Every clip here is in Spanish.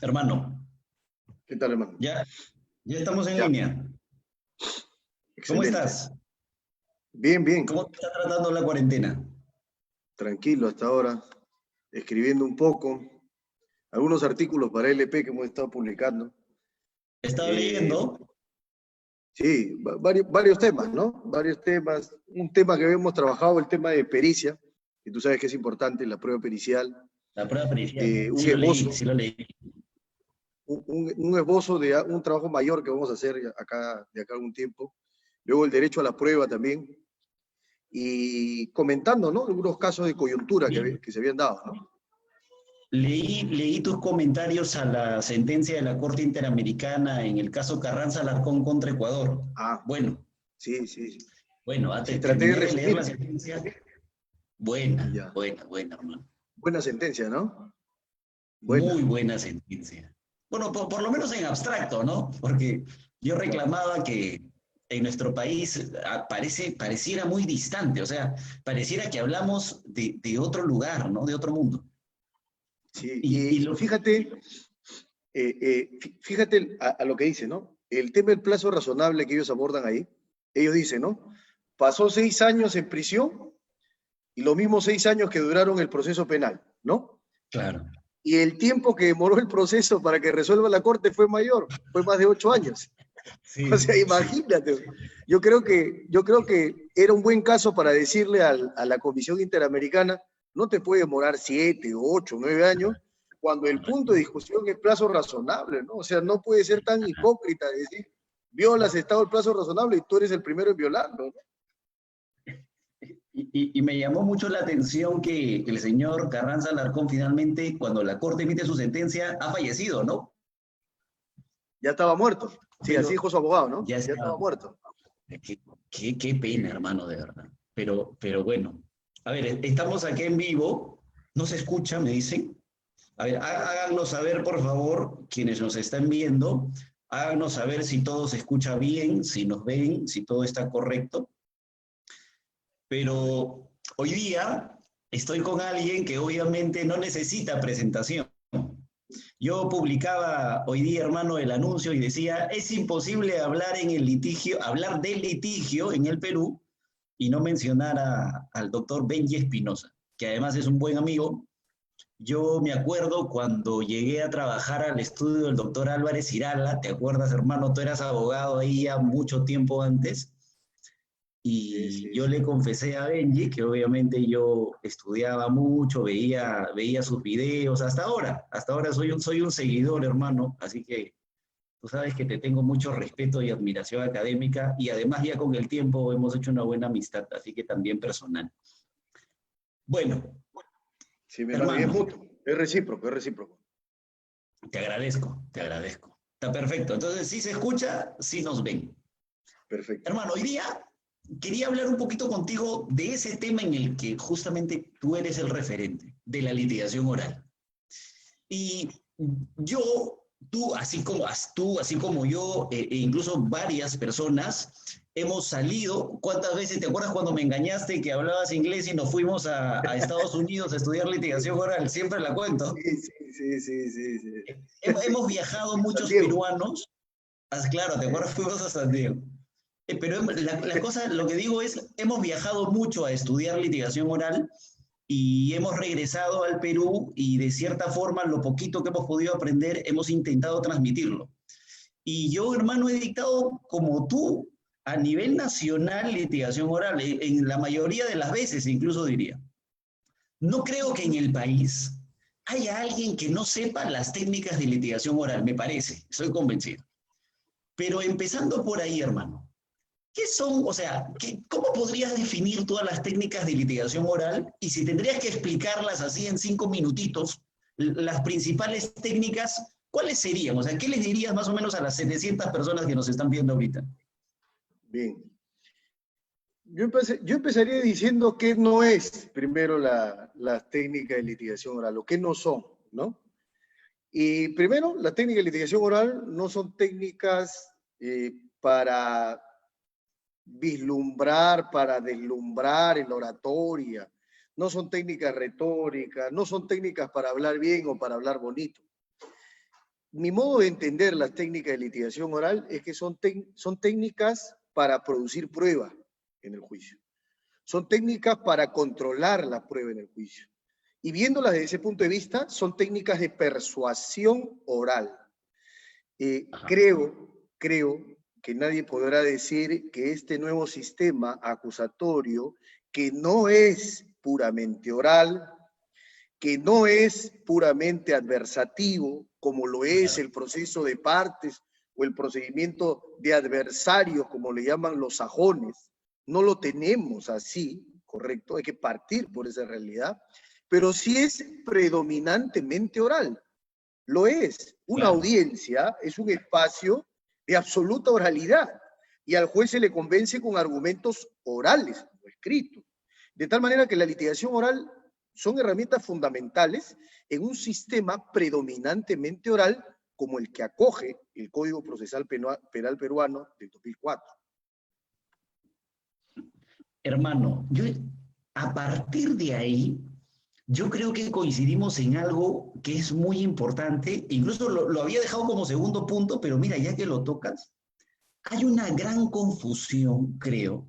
Hermano, ¿Qué tal, hermano? ya estamos en Ya, línea. ¿Cómo excelente. estás? Bien, bien, ¿Cómo te está tratando la cuarentena? tranquilo hasta ahora, escribiendo un poco, algunos artículos para LP que hemos estado publicando. He estado Eh, leyendo. sí, varios temas, ¿no? Varios temas. Un tema que hemos trabajado, el tema de pericia, que tú sabes que es importante, la prueba pericial. La prueba pericial. Un Sí lo leí, esbozo, sí lo leí. un esbozo de un trabajo mayor que vamos a hacer acá, de acá a algún tiempo. Luego el derecho a la prueba también. Y comentando, ¿no? Algunos casos de coyuntura Sí. que se habían dado, ¿no? Leí tus comentarios a la sentencia de la Corte Interamericana en el caso Carranza Alarcón contra Ecuador. Ah, Bueno, sí, sí, sí. antes Sí, traté de terminé de leer la resumir. sentencia. Buena, Ya. buena, buena, hermano. Buena sentencia, ¿no? Muy Buena. buena sentencia. Bueno, por lo menos en abstracto, ¿no? Porque yo Claro. reclamaba que en nuestro país pareciera muy distante, o sea, pareciera que hablamos de otro lugar, ¿no? De otro mundo. Sí, Y y lo, fíjate a lo que dice, ¿no? El tema del plazo razonable que ellos abordan ahí, ellos dicen, ¿no? Pasó 6 años en prisión y los mismos 6 años que duraron el proceso penal, ¿no? claro. Y el tiempo que demoró el proceso para que resuelva la corte fue mayor, fue más de 8 años. O Sí, sea, sí. imagínate. Yo creo que era un buen caso para decirle a la Comisión Interamericana, no te puede demorar 7, 8, 9 años, cuando el punto de discusión es plazo razonable, ¿no? O sea, no puede ser tan hipócrita de decir, violas estado el plazo razonable y tú eres el primero en violarlo, ¿no? Y me llamó mucho la atención que el señor Carranza Alarcón finalmente, cuando la Corte emite su sentencia, ha fallecido, ¿no? Ya estaba muerto. Sí, así Pero dijo su abogado, ¿no? ya Ya está. estaba muerto. Qué pena, hermano, de verdad. Pero bueno. A ver, estamos aquí en vivo. No se escucha, me dicen. A ver, háganos saber, por favor, quienes nos están viendo. Háganos saber si todo se escucha bien, si nos ven, si todo está correcto. A ver. Pero hoy día estoy con alguien que obviamente no necesita presentación. Yo publicaba hoy día, hermano, el anuncio y decía, es imposible hablar en el litigio, hablar del litigio en el Perú y no mencionar al doctor Benji Espinosa, que además es un buen amigo. Yo me acuerdo cuando llegué a trabajar al estudio del doctor Álvarez Irala, ¿te acuerdas, hermano? Tú eras abogado ahí ya mucho tiempo antes. Sí, Y sí, yo sí. le confesé a Benji que obviamente yo estudiaba mucho, veía sus videos, hasta ahora soy un seguidor, hermano, así que tú sabes que te tengo mucho respeto y admiración académica y además ya con el tiempo hemos hecho una buena amistad, así que también personal. Bueno, Sí, mi hermano, y es hermano, mutuo, es recíproco, es recíproco. te agradezco, te agradezco. Está perfecto, entonces si se escucha, si nos ven. Perfecto. Hermano, hoy día quería hablar un poquito contigo de ese tema en el que justamente tú eres el referente, de la litigación oral. Y yo, así como yo, e incluso varias personas, hemos salido. ¿Cuántas veces te acuerdas cuando me engañaste que hablabas inglés y nos fuimos a Estados Unidos a estudiar litigación oral? Siempre la cuento. Sí, sí, sí, sí, sí, sí. Hemos viajado San muchos Diego. peruanos. Claro, ¿te acuerdas? Fuimos a San Diego. Pero la cosa, lo que digo es, hemos viajado mucho a estudiar litigación oral y hemos regresado al Perú y de cierta forma lo poquito que hemos podido aprender hemos intentado transmitirlo. Y yo, hermano, he dictado como tú a nivel nacional litigación oral, en la mayoría de las veces incluso diría. No creo que en el país haya alguien que no sepa las técnicas de litigación oral, me parece, estoy convencido. Pero empezando por ahí, hermano, ¿qué son, o sea, cómo podrías definir todas las técnicas de litigación oral? Y si tendrías que explicarlas así en 5 minutitos, las principales técnicas, ¿cuáles serían? O sea, ¿qué les dirías más o menos a las 700 personas que nos están viendo ahorita? Bien. Yo empezaría diciendo qué no es primero las técnicas de litigación oral, lo que no son, ¿no? Y primero, las técnicas de litigación oral no son técnicas para vislumbrar, para deslumbrar en la oratoria, no son técnicas retóricas, no son técnicas para hablar bien o para hablar bonito. mi modo de entender las técnicas de litigación oral es que son técnicas para producir prueba en el juicio. Son técnicas para controlar la prueba en el juicio. Y viéndolas desde ese punto de vista, son técnicas de persuasión oral. Creo que nadie podrá decir que este nuevo sistema acusatorio, que no es puramente oral, que no es puramente adversativo, como lo es el proceso de partes o el procedimiento de adversarios, como le llaman los sajones, no lo tenemos así, ¿correcto? Hay que partir por esa realidad, pero sí es predominantemente oral. Lo es. Una audiencia es un espacio de absoluta oralidad y al juez se le convence con argumentos orales, no escritos. De tal manera que la litigación oral son herramientas fundamentales en un sistema predominantemente oral como el que acoge el Código Procesal Penal Peruano del 2004. Hermano, a partir de ahí, yo creo que coincidimos en algo que es muy importante, incluso lo había dejado como segundo punto, pero mira, ya que lo tocas, hay una gran confusión, creo,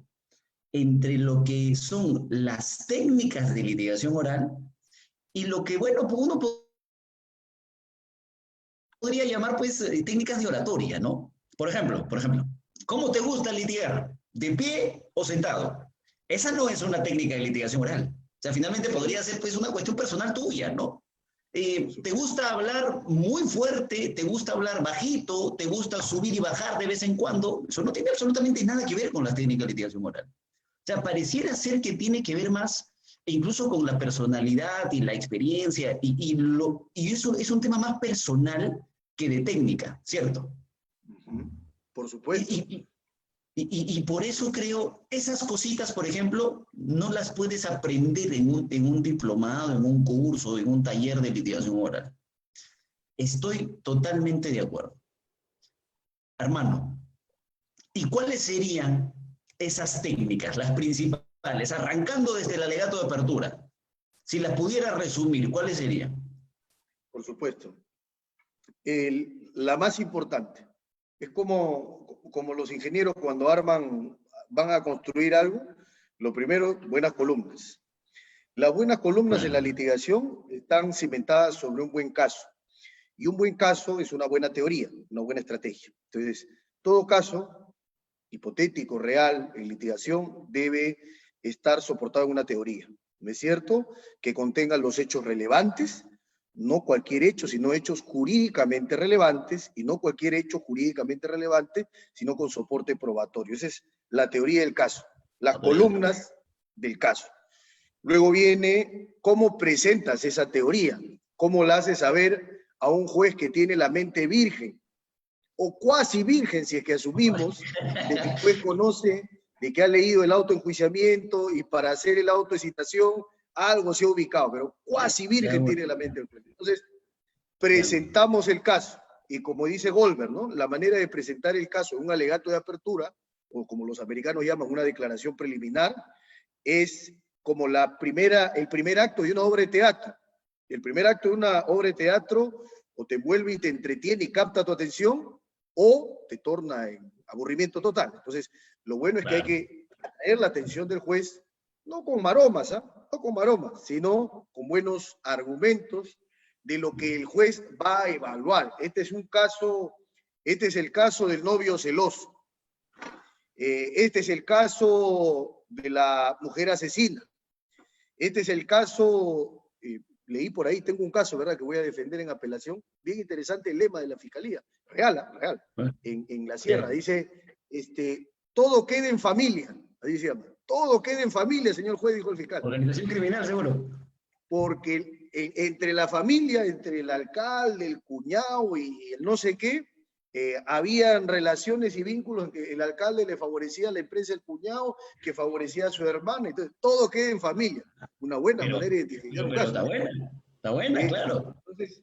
entre lo que son las técnicas de litigación oral y lo que, bueno, pues uno podría llamar, pues, técnicas de oratoria, ¿no? Por ejemplo, ¿cómo te gusta litigar? ¿De pie o sentado? Esa no es una técnica de litigación oral. O sea, finalmente podría ser, pues, una cuestión personal tuya, ¿no? ¿Te gusta hablar muy fuerte? ¿Te gusta hablar bajito? ¿Te gusta subir y bajar de vez en cuando? Eso no tiene absolutamente nada que ver con las técnicas de litigación oral. O sea, pareciera ser que tiene que ver más incluso con la personalidad y la experiencia, y eso es un tema más personal que de técnica, ¿cierto? Por supuesto. Y por eso creo, esas cositas, por ejemplo, no las puedes aprender en un diplomado, en un curso, en un taller de litigación oral. Estoy totalmente de acuerdo. Hermano, ¿y cuáles serían esas técnicas, las principales, arrancando desde el alegato de apertura? Si las pudiera resumir, ¿cuáles serían? Por supuesto. La más importante. Es como los ingenieros cuando van a construir algo, lo primero, buenas columnas. Las buenas columnas en la litigación están cimentadas sobre un buen caso. Y un buen caso es una buena teoría, una buena estrategia. Entonces, todo caso hipotético, real, en litigación, debe estar soportado en una teoría. ¿No es cierto? Que contenga los hechos relevantes, no cualquier hecho, sino hechos jurídicamente relevantes, y no cualquier hecho jurídicamente relevante, sino con soporte probatorio. Esa es la teoría del caso, las columnas del caso. Luego viene cómo presentas esa teoría, cómo la haces saber a un juez que tiene la mente virgen, o cuasi virgen, si es que asumimos de que el juez conoce, de que ha leído el autoenjuiciamiento y para hacer el auto de citación algo se ha ubicado, pero cuasi virgen tiene la mente del juez. Entonces, presentamos el caso y como dice Goldberg, ¿no? La manera de presentar el caso en un alegato de apertura, o como los americanos llaman una declaración preliminar, es como el primer acto de una obra de teatro. El primer acto de una obra de teatro o te envuelve y te entretiene y capta tu atención, o te torna en aburrimiento total. Entonces, lo bueno es que hay que atraer la atención del juez, no con maromas, no con maromas, sino con buenos argumentos de lo que el juez va a evaluar. Este es el caso del novio celoso. Este es el caso de la mujer asesina. Este es el caso, leí por ahí, tengo un caso, ¿verdad?, que voy a defender en apelación, bien interesante el lema de la fiscalía, real, en la sierra, dice, todo queda en familia, así se llama, todo queda en familia, señor juez, dijo el fiscal. Organización criminal, seguro. Porque entre la familia, entre el alcalde, el cuñado y el no sé qué, habían relaciones y vínculos en que el alcalde le favorecía a la empresa del cuñado, que favorecía a su hermana, entonces todo queda en familia. Una buena manera de identificar un caso. Está buena, claro. Entonces,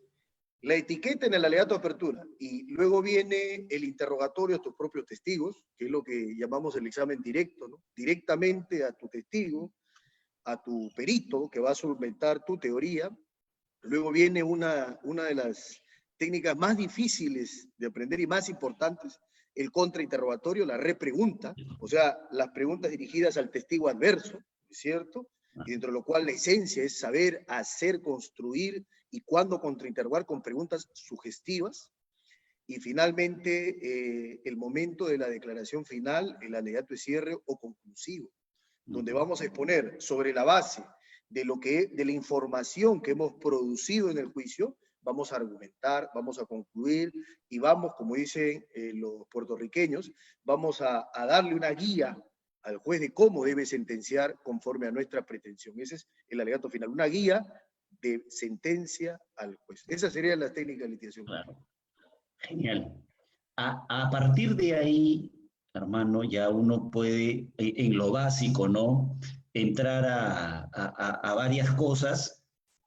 la etiqueta en el alegato de apertura, y luego viene el interrogatorio a tus propios testigos, que es lo que llamamos el examen directo, ¿no? Directamente a tu testigo, a tu perito, que va a solventar tu teoría. Luego viene una de las técnicas más difíciles de aprender y más importantes, el contrainterrogatorio, la repregunta, o sea, las preguntas dirigidas al testigo adverso, ¿cierto? Y dentro de lo cual la esencia es saber hacer, construir y cuándo contrainterrogar con preguntas sugestivas. Y finalmente, el momento de la declaración final, el alegato de cierre o conclusivo, donde vamos a exponer sobre la base de la información que hemos producido en el juicio, vamos a argumentar, vamos a concluir y vamos, como dicen los puertorriqueños, vamos a darle una guía al juez de cómo debe sentenciar conforme a nuestra pretensión. Ese es el alegato final, una guía de sentencia al juez. Esa sería la técnica de litigación. Claro. Genial. A partir de ahí, hermano, ya uno puede, en lo básico, ¿no?, entrar a varias cosas,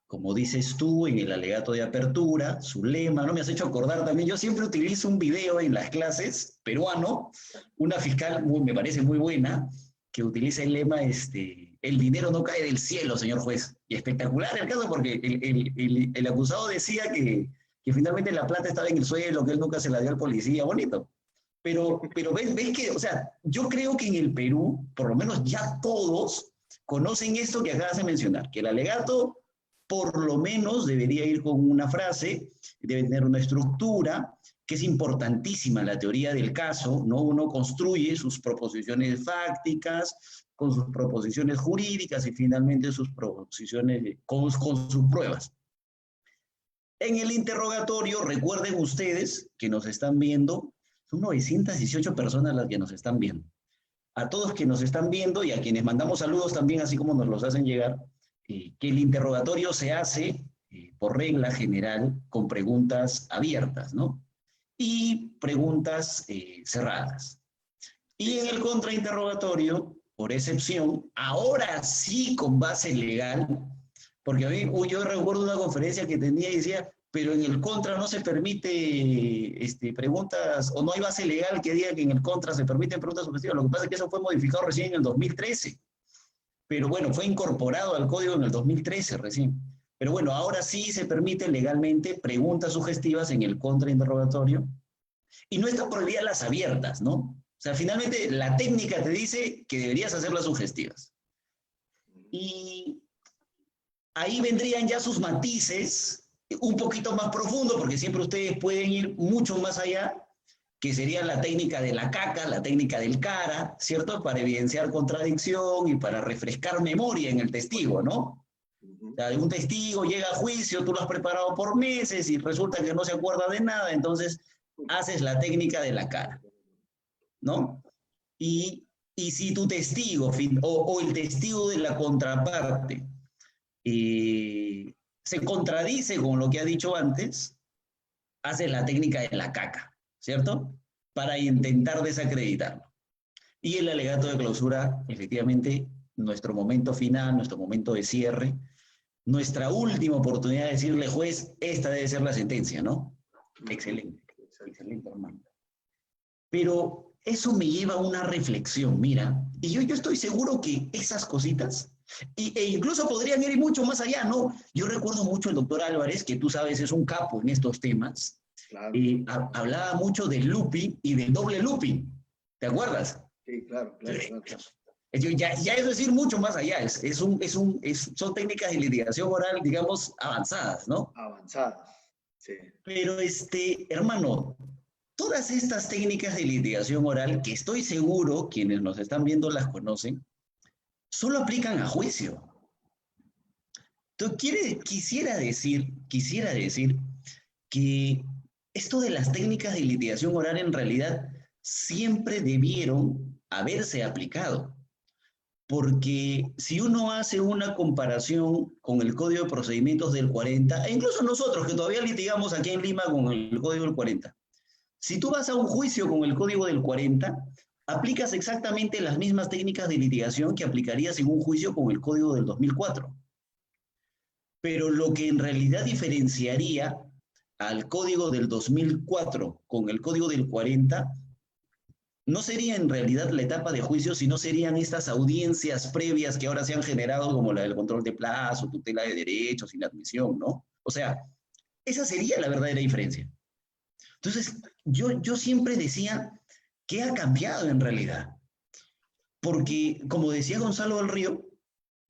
como dices tú, en el alegato de apertura, su lema, ¿no? Me has hecho acordar también, yo siempre utilizo un video en las clases, peruano, una fiscal, me parece muy buena, que utiliza el lema, el dinero no cae del cielo, señor juez. Y espectacular el caso, porque el acusado decía que finalmente la plata estaba en el suelo, que él nunca se la dio al policía, bonito. Pero ves que, o sea, yo creo que en el Perú, por lo menos ya todos conocen esto que acabas de mencionar, que el alegato por lo menos debería ir con una frase, debe tener una estructura, que es importantísima la teoría del caso, ¿no? Uno construye sus proposiciones fácticas, con sus proposiciones jurídicas y finalmente sus proposiciones con sus pruebas. En el interrogatorio, recuerden ustedes que nos están viendo, son 918 personas las que nos están viendo. A todos que nos están viendo y a quienes mandamos saludos también, así como nos los hacen llegar, que el interrogatorio se hace, por regla general, con preguntas abiertas, ¿no? Y preguntas cerradas. Y en el contrainterrogatorio, por excepción, ahora sí con base legal, porque a mí, yo recuerdo una conferencia que tenía y decía, pero en el contra no se permite preguntas, o no hay base legal que diga que en el contra se permiten preguntas sugestivas. Lo que pasa es que eso fue modificado recién en el 2013. Pero bueno, fue incorporado al código en el 2013 recién. Pero bueno, ahora sí se permiten legalmente preguntas sugestivas en el contrainterrogatorio. Y no están prohibidas las abiertas, ¿no? O sea, finalmente la técnica te dice que deberías hacerlas sugestivas. Y ahí vendrían ya sus matices un poquito más profundos, porque siempre ustedes pueden ir mucho más allá, que sería la técnica de la caca, la técnica del cara, ¿cierto? Para evidenciar contradicción y para refrescar memoria en el testigo, ¿no? O sea, un testigo llega a juicio, tú lo has preparado por meses y resulta que no se acuerda de nada, entonces haces la técnica de la cara, ¿no? Y si tu testigo o el testigo de la contraparte se contradice con lo que ha dicho antes, haces la técnica de la caca, ¿cierto? Para intentar desacreditarlo. Y el alegato de clausura, efectivamente, nuestro momento final, nuestro momento de cierre, nuestra última oportunidad de decirle, juez, esta debe ser la sentencia, ¿no? Excelente, excelente, hermano. Pero eso me lleva a una reflexión, mira, y yo estoy seguro que esas cositas, e incluso podrían ir mucho más allá, ¿no? Yo recuerdo mucho al doctor Álvarez, que tú sabes es un capo en estos temas, claro. Hablaba mucho del looping y del doble looping, ¿te acuerdas? Sí, claro. Ya es decir mucho más allá, son técnicas de litigación oral, digamos, avanzadas, ¿no? Avanzadas, sí. Pero, hermano, todas estas técnicas de litigación oral, que estoy seguro quienes nos están viendo las conocen, solo aplican a juicio. Entonces, quisiera decir que esto de las técnicas de litigación oral en realidad siempre debieron haberse aplicado. Porque si uno hace una comparación con el Código de Procedimientos del 40, e incluso nosotros que todavía litigamos aquí en Lima con el Código del 40, si tú vas a un juicio con el Código del 40, aplicas exactamente las mismas técnicas de litigación que aplicarías en un juicio con el Código del 2004. Pero lo que en realidad diferenciaría al Código del 2004 con el Código del 40 no sería en realidad la etapa de juicio, sino serían estas audiencias previas que ahora se han generado, como la del control de plazo, tutela de derechos, inadmisión, ¿no? O sea, Esa sería la verdadera diferencia. Entonces, yo siempre decía, ¿qué ha cambiado en realidad? Porque, como decía Gonzalo del Río,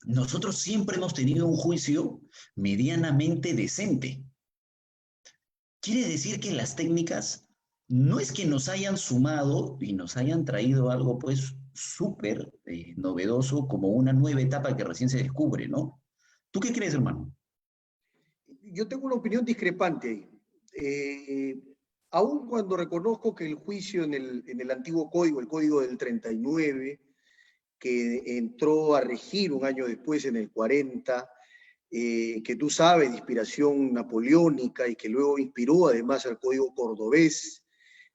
nosotros siempre hemos tenido un juicio medianamente decente. Quiere decir que las técnicas no es que nos hayan sumado y nos hayan traído algo pues súper novedoso como una nueva etapa que recién se descubre, ¿no? ¿Tú qué crees, hermano? Yo tengo una opinión discrepante ahí. Aun cuando reconozco que el juicio en el antiguo código, el código del 39, que entró a regir un año después en el 40, que tú sabes, de inspiración napoleónica y que luego inspiró además al código cordobés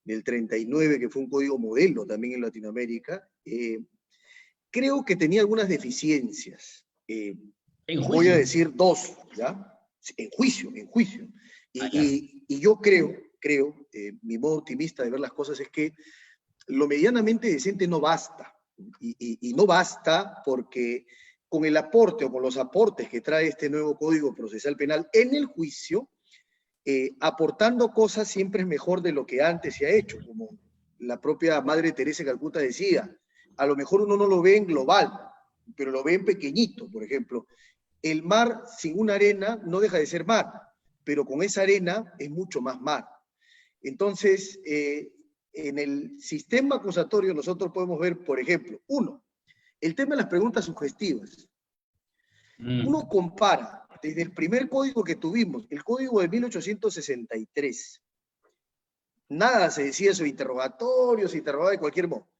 del 39, que fue un código modelo también en Latinoamérica, creo que tenía algunas deficiencias. En Voy a juicio. decir dos, ¿ya? En juicio, en juicio. Ya. Y yo creo, mi modo optimista de ver las cosas es que lo medianamente decente no basta. Y no basta porque con el aporte o con los aportes que trae este nuevo Código Procesal Penal en el juicio, aportando cosas siempre es mejor de lo que antes se ha hecho, como la propia Madre Teresa de Calcuta decía, a lo mejor uno no lo ve en global, pero lo ve en pequeñito, por ejemplo. El mar sin una arena no deja de ser mar, pero con esa arena es mucho más mar. Entonces, en el sistema acusatorio nosotros podemos ver, por ejemplo, uno, el tema de las preguntas sugestivas. Uno compara desde el primer código que tuvimos, el código de 1863. Nada se decía sobre interrogatorios, se interrogaba de cualquier modo.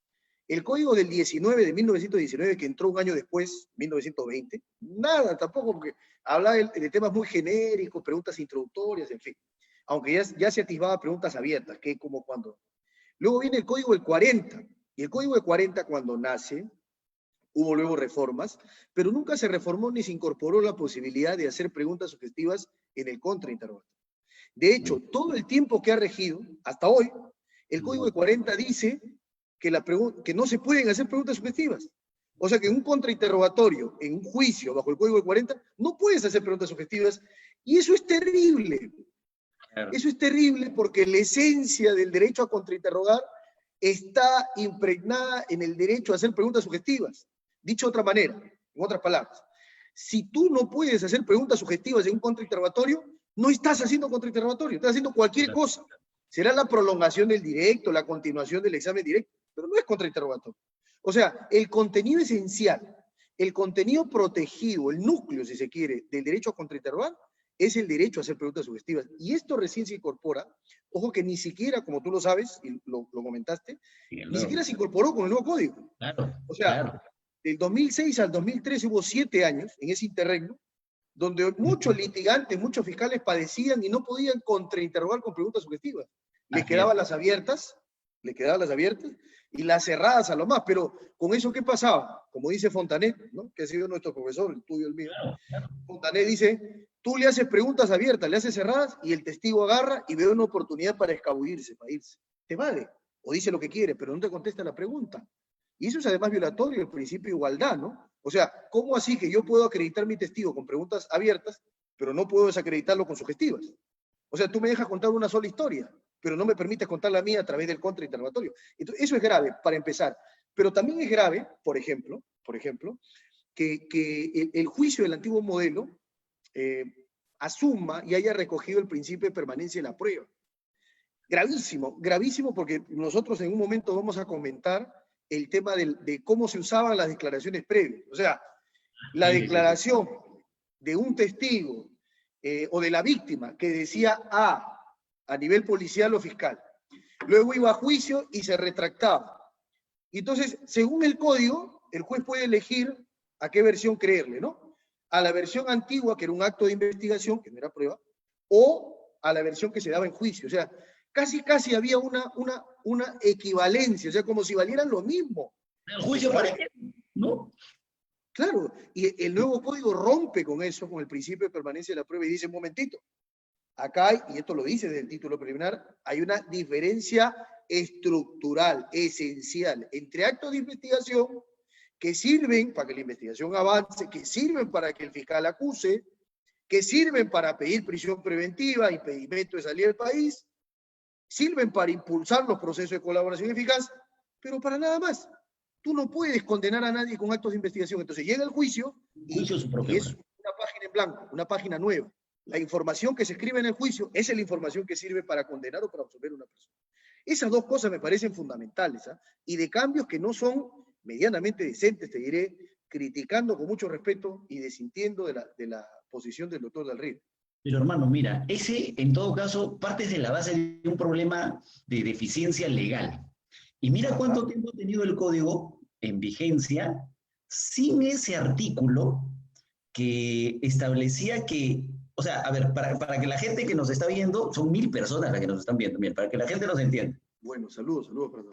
El código del 19 de 1919, que entró un año después, 1920, nada tampoco, porque hablaba de temas muy genéricos, preguntas introductorias, en fin. Aunque ya se atisbaba preguntas abiertas, qué, cómo, cuándo. Luego viene el código del 40, y el código del 40 cuando nace, hubo luego reformas, pero nunca se reformó ni se incorporó la posibilidad de hacer preguntas sugestivas en el contrainterrogatorio. De hecho, todo el tiempo que ha regido, hasta hoy, el código del 40 dice que no se pueden hacer preguntas sugestivas. O sea que en un contrainterrogatorio, en un juicio bajo el código del 40, no puedes hacer preguntas sugestivas. Y eso es terrible. Claro. Eso es terrible porque la esencia del derecho a contrainterrogar está impregnada en el derecho a hacer preguntas sugestivas. Dicho de otra manera, en otras palabras, si tú no puedes hacer preguntas sugestivas en un contrainterrogatorio, no estás haciendo contrainterrogatorio, estás haciendo cualquier cosa. Será la prolongación del directo, la continuación del examen directo, pero no es contrainterrogatorio. O sea, el contenido esencial, el contenido protegido, el núcleo, si se quiere, del derecho a contrainterrogar, es el derecho a hacer preguntas sugestivas. Y esto recién se incorpora, ojo que ni siquiera, como tú lo sabes, y lo comentaste, ni siquiera se incorporó con el nuevo código. Claro, o sea, del 2006 al 2013 hubo 7 años en ese interregno, donde muchos litigantes, muchos fiscales padecían y no podían contrainterrogar con preguntas sugestivas. Les quedaban las abiertas, y las cerradas a lo más. Pero con eso, ¿qué pasaba? Como dice Fontanet, ¿no? Que ha sido nuestro profesor, el tuyo, el mío. Fontanet dice, tú le haces preguntas abiertas, le haces cerradas, y el testigo agarra y ve una oportunidad para escabullirse, para irse. Te vale, o dice lo que quiere, pero no te contesta la pregunta. Y eso es además violatorio del principio de igualdad, ¿no? O sea, ¿cómo así que yo puedo acreditar mi testigo con preguntas abiertas, pero no puedo desacreditarlo con sugestivas? O sea, tú me dejas contar una sola historia, pero no me permites contar la mía a través del contrainterrogatorio. Entonces, eso es grave, para empezar. Pero también es grave, por ejemplo, que el juicio del antiguo modelo asuma y haya recogido el principio de permanencia en la prueba. Gravísimo, gravísimo, porque nosotros en un momento vamos a comentar el tema de cómo se usaban las declaraciones previas. O sea, la declaración de un testigo o de la víctima que decía a nivel policial o fiscal, luego iba a juicio y se retractaba. Y entonces, según el código, el juez puede elegir a qué versión creerle, ¿no? A la versión antigua, que era un acto de investigación, que no era prueba, o a la versión que se daba en juicio. O sea, casi había una equivalencia, o sea, como si valieran lo mismo. ¿El juicio para qué? ¿No? Claro, y el nuevo código rompe con eso, con el principio de permanencia de la prueba, y dice, un momentito, acá hay, y esto lo dice desde el título preliminar, hay una diferencia estructural, esencial, entre actos de investigación que sirven para que la investigación avance, que sirven para que el fiscal acuse, que sirven para pedir prisión preventiva, impedimento de salir del país, sirven para impulsar los procesos de colaboración eficaz, pero para nada más. Tú no puedes condenar a nadie con actos de investigación. Entonces llega el juicio y es una página en blanco, una página nueva. La información que se escribe en el juicio es la información que sirve para condenar o para absolver a una persona. Esas dos cosas me parecen fundamentales, ¿eh? Y de cambios que no son medianamente decentes, te diré, criticando con mucho respeto y desintiendo de la posición del doctor Del Río. Pero hermano, mira, ese en todo caso parte de la base de un problema de deficiencia legal. Y mira cuánto tiempo ha tenido el código en vigencia sin ese artículo que establecía que, o sea, a ver, para que la gente que nos está viendo, son 1000 personas las que nos están viendo, mira, para que la gente nos entienda. Bueno, saludos, perdón.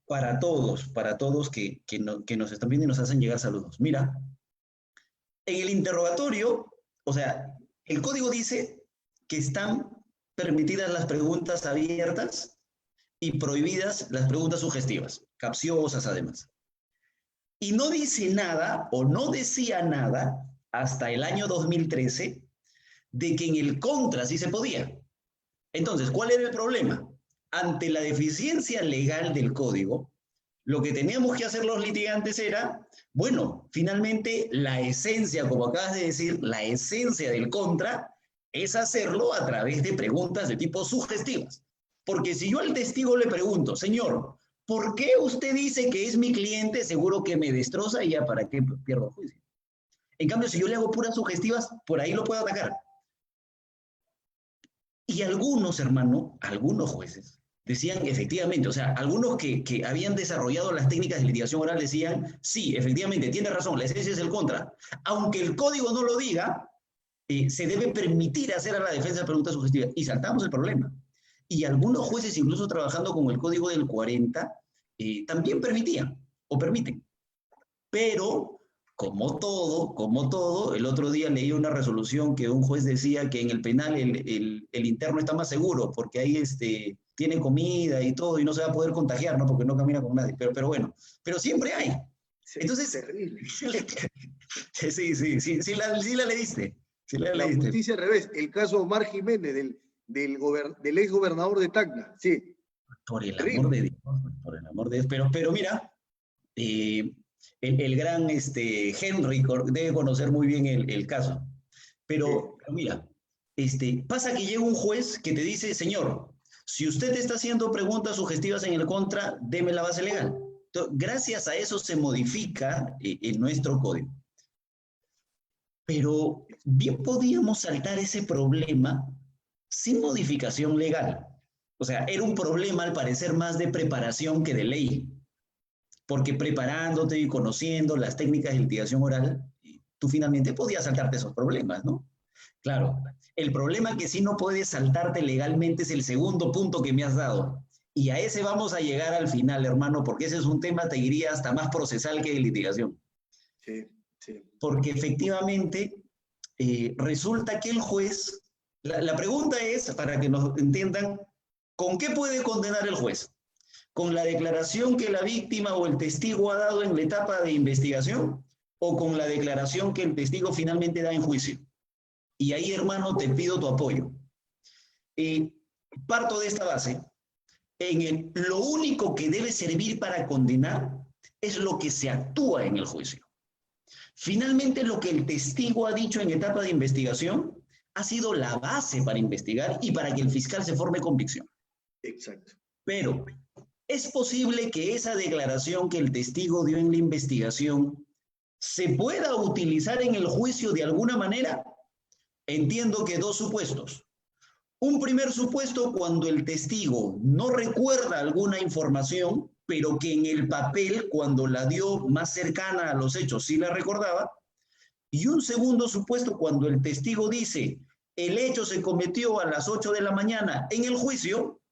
Para todos que nos están viendo y nos hacen llegar saludos. Mira, en el interrogatorio, o sea, el código dice que están permitidas las preguntas abiertas y prohibidas las preguntas sugestivas, capciosas además. Y no dice nada, o no decía nada, hasta el año 2013, de que en el contra sí se podía. Entonces, ¿cuál era el problema? Ante la deficiencia legal del código, lo que teníamos que hacer los litigantes era, bueno, finalmente la esencia, como acabas de decir, la esencia del contra es hacerlo a través de preguntas de tipo sugestivas. Porque si yo al testigo le pregunto, señor, ¿por qué usted dice que es mi cliente? Seguro que me destroza y ya para qué pierdo el juicio. En cambio, si yo le hago puras sugestivas, por ahí lo puedo atacar. Y algunos, hermano, algunos jueces decían efectivamente, o sea, algunos que habían desarrollado las técnicas de litigación oral decían, sí, efectivamente, tiene razón, la esencia es el contra. Aunque el código no lo diga, se debe permitir hacer a la defensa preguntas sugestivas. Y saltamos el problema. Y algunos jueces, incluso trabajando con el código del 40, también permitían o permiten. Pero, como todo, el otro día leí una resolución que un juez decía que en el penal el interno está más seguro, porque ahí tiene comida y todo, y no se va a poder contagiar, ¿no? Porque no camina con nadie. Pero bueno, pero siempre hay. Sí, entonces, terrible. Sí la leíste. Sí la leíste. Justicia al revés. El caso Omar Jiménez, del ex gobernador de Tacna, sí. Por el amor de Dios, por el amor de Dios. Pero mira, el gran Henry debe conocer muy bien el caso. Pero mira, pasa que llega un juez que te dice, señor, si usted está haciendo preguntas sugestivas en el contra, deme la base legal. Entonces, gracias a eso se modifica nuestro código. Pero bien podíamos saltar ese problema sin modificación legal. O sea, era un problema al parecer más de preparación que de ley. Porque preparándote y conociendo las técnicas de litigación oral, tú finalmente podías saltarte esos problemas, ¿no? Claro, el problema que sí no puedes saltarte legalmente es el segundo punto que me has dado. Y a ese vamos a llegar al final, hermano, porque ese es un tema, te diría, hasta más procesal que de litigación. Sí. Porque efectivamente resulta que el juez, la pregunta es, para que nos entiendan, ¿con qué puede condenar el juez? ¿Con la declaración que la víctima o el testigo ha dado en la etapa de investigación o con la declaración que el testigo finalmente da en juicio? Y ahí, hermano, te pido tu apoyo. Parto de esta base. Lo único que debe servir para condenar es lo que se actúa en el juicio. Finalmente, lo que el testigo ha dicho en etapa de investigación ha sido la base para investigar y para que el fiscal se forme convicción. Exacto. Pero ¿es posible que esa declaración que el testigo dio en la investigación se pueda utilizar en el juicio de alguna manera? Entiendo que dos supuestos. Un primer supuesto cuando el testigo no recuerda alguna información, pero que en el papel, cuando la dio más cercana a los hechos, sí la recordaba. Y un segundo supuesto cuando el testigo dice, el hecho se cometió a las 8 de la mañana en el juicio,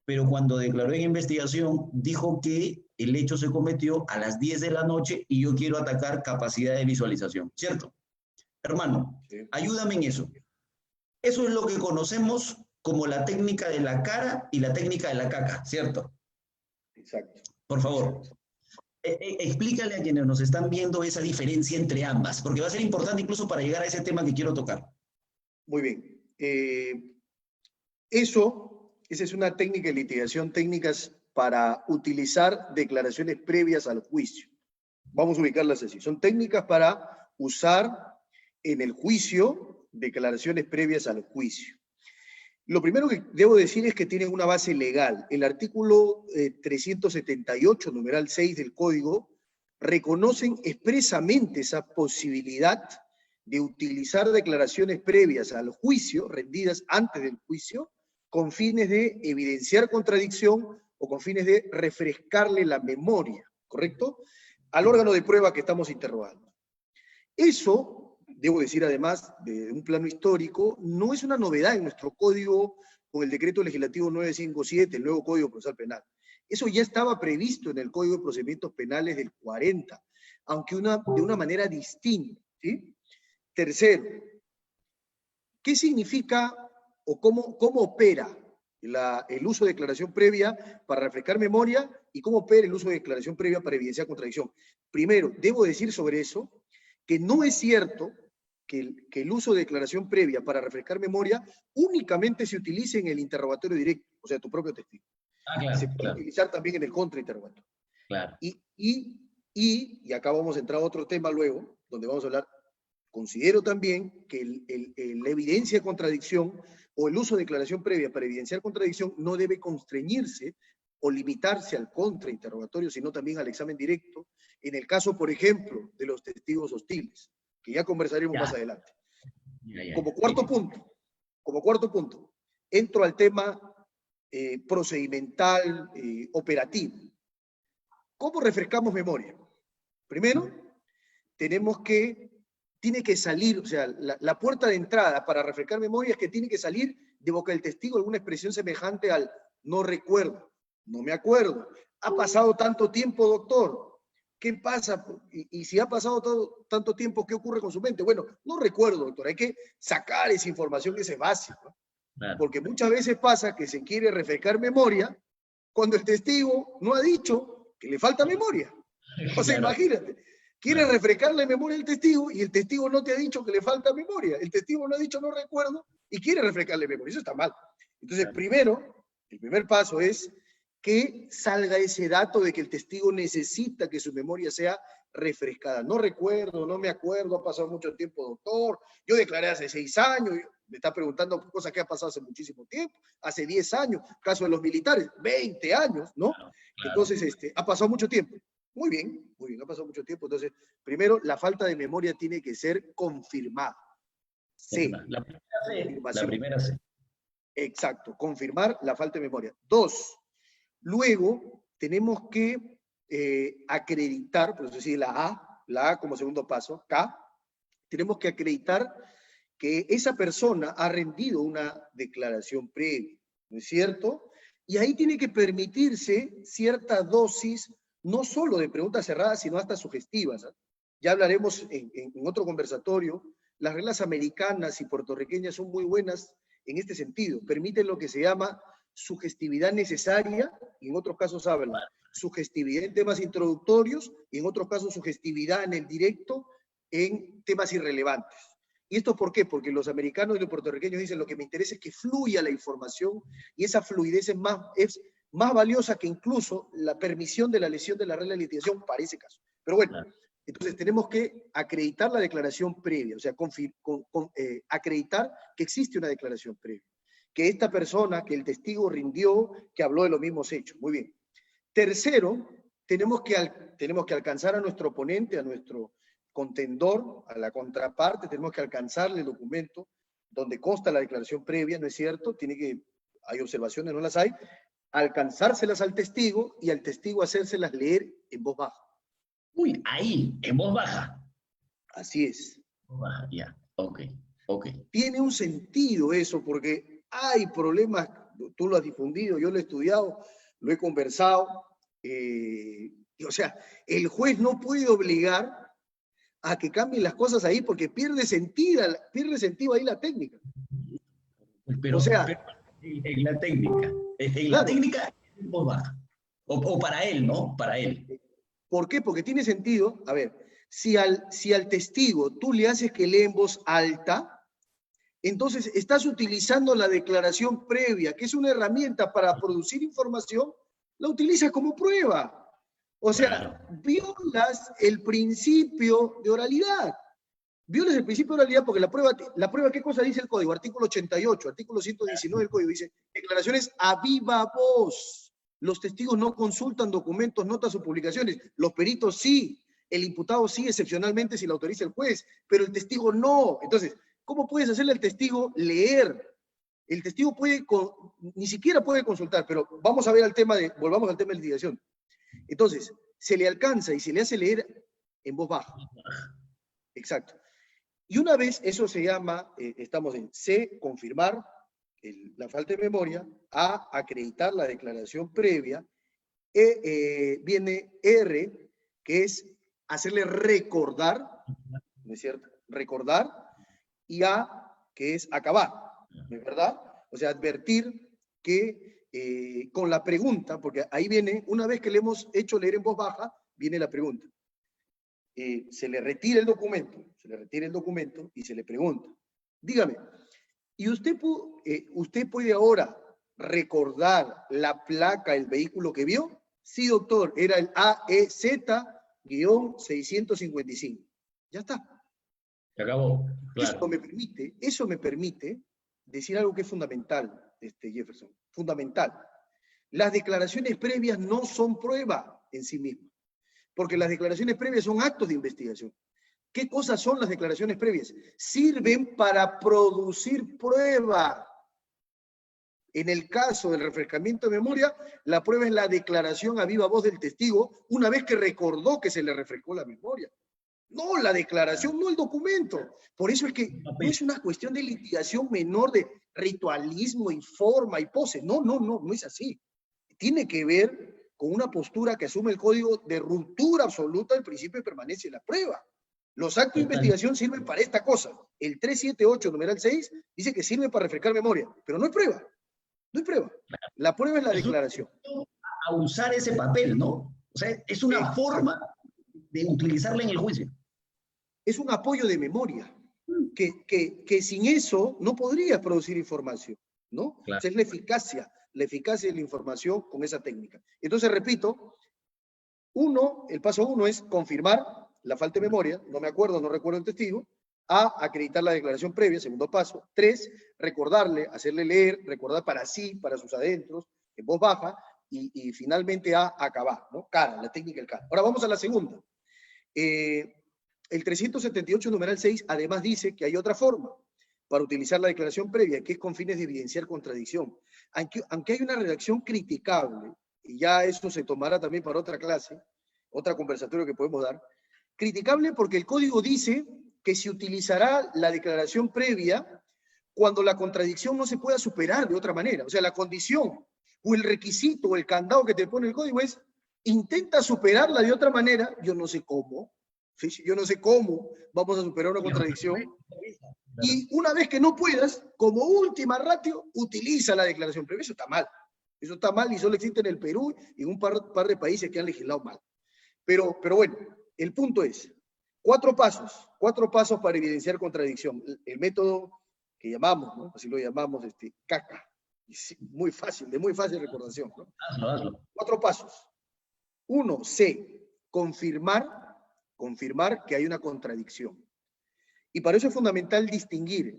pero cuando declaró en investigación, dijo que el hecho se cometió a las 10 de la noche y yo quiero atacar capacidad de visualización, ¿cierto? Hermano, ayúdame en eso. Eso es lo que conocemos como la técnica de la cara y la técnica de la caca, ¿cierto? Exacto. Por favor, explícale a quienes nos están viendo esa diferencia entre ambas, porque va a ser importante incluso para llegar a ese tema que quiero tocar. Muy bien. Esa es una técnica de litigación, técnicas para utilizar declaraciones previas al juicio. Vamos a ubicarlas así. Son técnicas para usar en el juicio declaraciones previas al juicio. Lo primero que debo decir es que tienen una base legal. El artículo 378, numeral 6 del Código, reconocen expresamente esa posibilidad de utilizar declaraciones previas al juicio, rendidas antes del juicio, con fines de evidenciar contradicción o con fines de refrescarle la memoria, ¿correcto?, al órgano de prueba que estamos interrogando. Eso, debo decir además, de un plano histórico, no es una novedad en nuestro código con el decreto legislativo 957, el nuevo Código Procesal Penal. Eso ya estaba previsto en el Código de Procedimientos Penales del 40, aunque de una manera distinta, ¿sí? Tercero, ¿qué significa o cómo opera el uso de declaración previa para refrescar memoria y cómo opera el uso de declaración previa para evidenciar contradicción? Primero, debo decir sobre eso que no es cierto que el uso de declaración previa para refrescar memoria únicamente se utilice en el interrogatorio directo, o sea, tu propio testigo. Claro, se puede utilizar también en el contrainterrogatorio. Claro. Y acá vamos a entrar a otro tema luego, donde vamos a hablar. Considero también que la evidencia de contradicción o el uso de declaración previa para evidenciar contradicción no debe constreñirse o limitarse al contrainterrogatorio, sino también al examen directo, en el caso, por ejemplo, de los testigos hostiles, que ya conversaremos más adelante. Como cuarto punto, entro al tema procedimental, operativo. ¿Cómo refrescamos memoria? Primero, tiene que salir, o sea, la puerta de entrada para refrescar memoria es que tiene que salir de boca del testigo alguna expresión semejante al no recuerdo, no me acuerdo, ha pasado tanto tiempo, doctor, ¿qué pasa? Y si ha pasado tanto tiempo, ¿qué ocurre con su mente? Bueno, no recuerdo, doctor, hay que sacar esa información que es básica, ¿no? Claro. Porque muchas veces pasa que se quiere refrescar memoria cuando el testigo no ha dicho que le falta memoria. O sea, claro. Imagínate. Quiere refrescarle memoria al testigo y el testigo no te ha dicho que le falta memoria. El testigo no ha dicho no recuerdo y quiere refrescarle memoria. Eso está mal. Entonces, primero, el primer paso es que salga ese dato de que el testigo necesita que su memoria sea refrescada. No recuerdo, no me acuerdo, ha pasado mucho tiempo, doctor. Yo declaré hace 6 años, me está preguntando cosas que ha pasado hace muchísimo tiempo, hace 10 años, caso de los militares, 20 años, ¿no? Claro. Entonces, ha pasado mucho tiempo. Muy bien, ha pasado mucho tiempo. Entonces, primero, la falta de memoria tiene que ser confirmada. C. La primera C. Exacto, confirmar la falta de memoria. 2. Luego, tenemos que acreditar, por eso decir la A como segundo paso, K, tenemos que acreditar que esa persona ha rendido una declaración previa, ¿no es cierto? Y ahí tiene que permitirse cierta dosis no solo de preguntas cerradas, sino hasta sugestivas. ¿Eh? Ya hablaremos en otro conversatorio. Las reglas americanas y puertorriqueñas son muy buenas en este sentido. Permiten lo que se llama sugestividad necesaria, y en otros casos hablan sugestividad en temas introductorios, y en otros casos sugestividad en el directo en temas irrelevantes. ¿Y esto por qué? Porque los americanos y los puertorriqueños dicen lo que me interesa es que fluya la información, y esa fluidez es más valiosa que incluso la permisión de la lesión de la regla de litigación para ese caso. Pero bueno, entonces tenemos que acreditar la declaración previa, o sea, acreditar que existe una declaración previa, que esta persona, que el testigo rindió, que habló de los mismos hechos. Muy bien. Tercero, tenemos que alcanzar a nuestro oponente, a nuestro contendor, a la contraparte, tenemos que alcanzarle el documento donde consta la declaración previa, ¿no es cierto? Hay observaciones, no las hay, alcanzárselas al testigo y al testigo hacérselas leer en voz baja. Uy, ahí, en voz baja. Así es. Voz baja, ya, ok. Tiene un sentido eso, porque hay problemas, tú lo has difundido, yo lo he estudiado, lo he conversado, o sea, el juez no puede obligar a que cambien las cosas ahí, porque pierde sentido ahí la técnica. Pero en la técnica. La técnica es voz baja. O para él, ¿no? Para él. ¿Por qué? Porque tiene sentido, a ver, si al testigo tú le haces que lee en voz alta, entonces estás utilizando la declaración previa, que es una herramienta para producir información, la utilizas como prueba. O sea, violas el principio de oralidad. Violas el principio de oralidad porque la prueba, ¿qué cosa dice el código? Artículo 88, artículo 119 del código dice, declaraciones a viva voz. Los testigos no consultan documentos, notas o publicaciones. Los peritos sí. El imputado sí, excepcionalmente, si lo autoriza el juez, pero el testigo no. Entonces, ¿cómo puedes hacerle al testigo leer? El testigo ni siquiera puede consultar, pero vamos a ver volvamos al tema de litigación. Entonces, se le alcanza y se le hace leer en voz baja. Exacto. Y una vez, eso se llama, estamos en C, confirmar la falta de memoria, A, acreditar la declaración previa, viene R, que es hacerle recordar, ¿no es cierto? Recordar, y A, que es acabar, ¿no es verdad? O sea, advertir que con la pregunta, porque ahí viene, una vez que le hemos hecho leer en voz baja, viene la pregunta. Se le retira el documento y se le pregunta, dígame, ¿y usted puede ahora recordar la placa del vehículo que vio? Sí, doctor, era el AEZ-655. Ya está. Se acabó. Claro. Eso me permite decir algo que es fundamental, Jefferson, fundamental. Las declaraciones previas no son prueba en sí mismas, porque las declaraciones previas son actos de investigación. ¿Qué cosas son las declaraciones previas? Sirven para producir prueba. En el caso del refrescamiento de memoria, la prueba es la declaración a viva voz del testigo una vez que recordó que se le refrescó la memoria. No, la declaración, no el documento. Por eso es que no es una cuestión de litigación menor, de ritualismo y forma y pose. No es así. Tiene que ver con una postura que asume el código de ruptura absoluta del principio de permanencia de la prueba. Los actos de investigación sirven para esta cosa. El 378, numeral 6, dice que sirve para refrescar memoria, pero no es prueba. No es prueba. La prueba es la declaración. A usar ese papel, ¿no? O sea, es una forma de utilizarla en el juicio. Es un apoyo de memoria, que sin eso no podrías producir información, ¿no? Claro. O sea, es la eficacia de la información con esa técnica. Entonces, repito, el paso 1 es confirmar la falta de memoria, no recuerdo el testigo. A, acreditar la declaración previa, segundo paso. 3, recordarle, hacerle leer, recordar para sí, para sus adentros, en voz baja. Y finalmente A, acabar, ¿no? CARA, la técnica del CARA. Ahora vamos a la segunda. El 378, numeral 6, además dice que hay otra forma para utilizar la declaración previa, que es con fines de evidenciar contradicción. Aunque hay una redacción criticable, y ya esto se tomará también para otra clase, otra conversatorio que podemos dar, criticable porque el código dice que se utilizará la declaración previa cuando la contradicción no se pueda superar de otra manera. O sea, la condición o el requisito o el candado que te pone el código es intenta superarla de otra manera, yo no sé cómo vamos a superar una contradicción. Y una vez que no puedas, como última ratio, utiliza la declaración previa. Eso está mal. Eso está mal y solo existe en el Perú y en un par de países que han legislado mal. Pero bueno, el punto es, 4 pasos para evidenciar contradicción. El método que llamamos, ¿no? Así lo llamamos, CACA. Muy fácil, de muy fácil recordación, ¿no? Hazlo. 4 pasos. 1, C, confirmar que hay una contradicción. Y para eso es fundamental distinguir.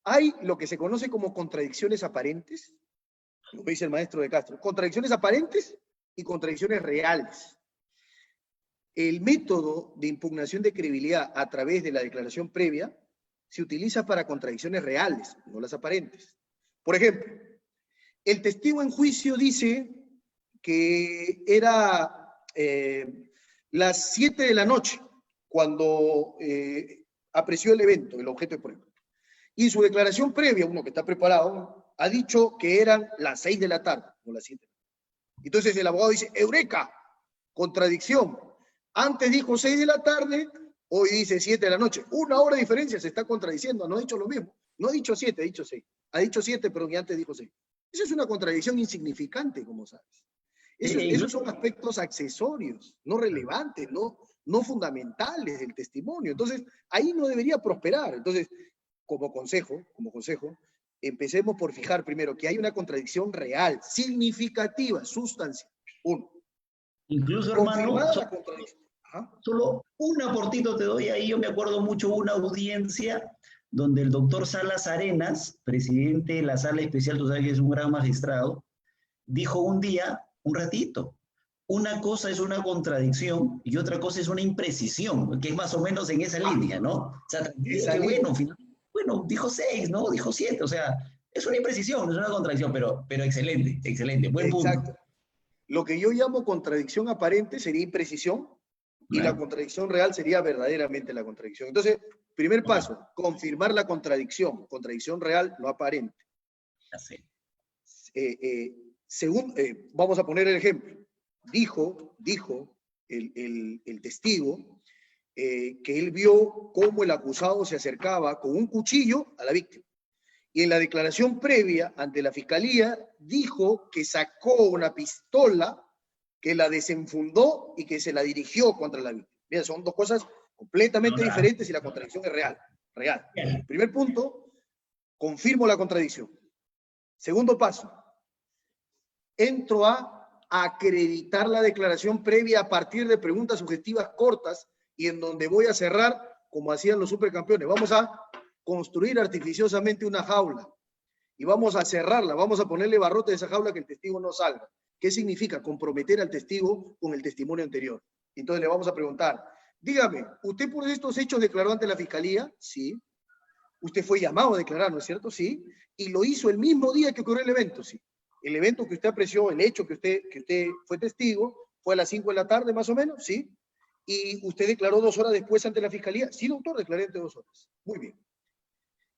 Hay lo que se conoce como contradicciones aparentes, lo dice el maestro de Castro, contradicciones aparentes y contradicciones reales. El método de impugnación de credibilidad a través de la declaración previa se utiliza para contradicciones reales, no las aparentes. Por ejemplo, el testigo en juicio dice que era las 7 de la noche cuando apreció el evento, el objeto de prueba. Y en su declaración previa, uno que está preparado, ha dicho que eran las 6 de la tarde, no las 7. Entonces el abogado dice, ¡eureka! Contradicción. Antes dijo 6 de la tarde, hoy dice 7 de la noche. 1 hora de diferencia, se está contradiciendo, no ha dicho lo mismo. No ha dicho 7, ha dicho 6. Ha dicho 7, pero que antes dijo 6. Esa es una contradicción insignificante, como sabes. Esos son aspectos accesorios, no relevantes, no fundamentales del testimonio. Entonces, ahí no debería prosperar. Entonces, como consejo, empecemos por fijar primero que hay una contradicción real, significativa, sustancial. Uno. Incluso, hermano, Confirmada la contradicción. Ajá. solo un aportito te doy ahí. Yo me acuerdo mucho una audiencia donde el doctor Salas Arenas, presidente de la Sala Especial, tú sabes que es un gran magistrado, dijo un día, un ratito, una cosa es una contradicción y otra cosa es una imprecisión, que es más o menos en esa línea, ¿no? O sea, tranquilo, que bueno, bueno, dijo 6, ¿no? Dijo 7, o sea, es una imprecisión, es una contradicción, pero excelente, excelente, buen punto. Exacto. Lo que yo llamo contradicción aparente sería imprecisión y la contradicción real sería verdaderamente la contradicción. Entonces, primer paso, confirmar la contradicción, contradicción real, no aparente. Vamos a poner el ejemplo. Dijo el testigo que él vio cómo el acusado se acercaba con un cuchillo a la víctima. Y en la declaración previa ante la fiscalía dijo que sacó una pistola, que la desenfundó y que se la dirigió contra la víctima. Mira, son dos cosas completamente diferentes y la contradicción es real. Real. Primer punto, confirmo la contradicción. Segundo paso, entro a acreditar la declaración previa a partir de preguntas sugestivas cortas y en donde voy a cerrar como hacían los supercampeones. Vamos a construir artificiosamente una jaula y vamos a cerrarla, vamos a ponerle barrote a esa jaula que el testigo no salga. ¿Qué significa? Comprometer al testigo con el testimonio anterior. Entonces le vamos a preguntar, dígame, ¿usted por estos hechos declaró ante la fiscalía? Sí. ¿Usted fue llamado a declarar, no es cierto? Sí. ¿Y lo hizo el mismo día que ocurrió el evento? Sí. El evento que usted apreció, el hecho que usted fue testigo, fue a las 5 de la tarde más o menos, ¿sí? ¿Y usted declaró 2 horas después ante la fiscalía? Sí, doctor, declaré ante 2 horas. Muy bien.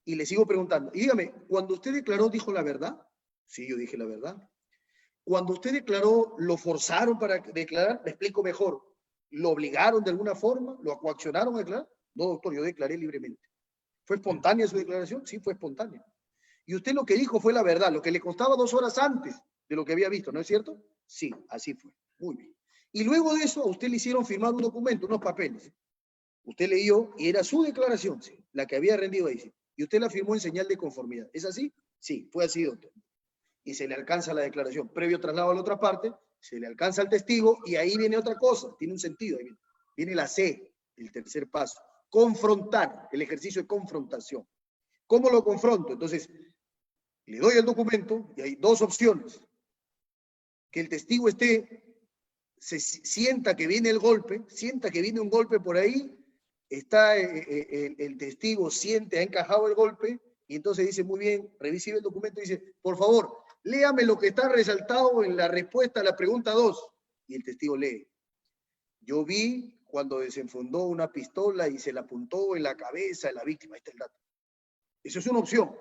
Y le sigo preguntando, y dígame, cuando usted declaró, ¿dijo la verdad? Sí, yo dije la verdad. Cuando usted declaró, ¿lo forzaron para declarar? Me explico mejor. ¿Lo obligaron de alguna forma? ¿Lo coaccionaron a declarar? No, doctor, yo declaré libremente. ¿Fue espontánea su declaración? Sí, fue espontánea. Y usted lo que dijo fue la verdad, lo que le constaba 2 horas antes de lo que había visto, ¿no es cierto? Sí, así fue. Muy bien. Y luego de eso, a usted le hicieron firmar un documento, unos papeles. Usted leyó y era su declaración, sí, la que había rendido ahí. Sí. Y usted la firmó en señal de conformidad. ¿Es así? Sí, fue así, doctor. Y se le alcanza la declaración. Previo traslado a la otra parte, se le alcanza al testigo y ahí viene otra cosa, tiene un sentido. Ahí viene la C, el tercer paso. Confrontar, el ejercicio de confrontación. ¿Cómo lo confronto? Entonces, le doy el documento y hay 2 opciones. Que el testigo sienta que viene el golpe, sienta que viene un golpe por ahí, está el testigo siente, ha encajado el golpe, y entonces dice, muy bien, revise el documento y dice, por favor, léame lo que está resaltado en la respuesta a la pregunta 2. Y el testigo lee. Yo vi cuando desenfundó una pistola y se la apuntó en la cabeza de la víctima. Ahí está el dato. Eso es una opción.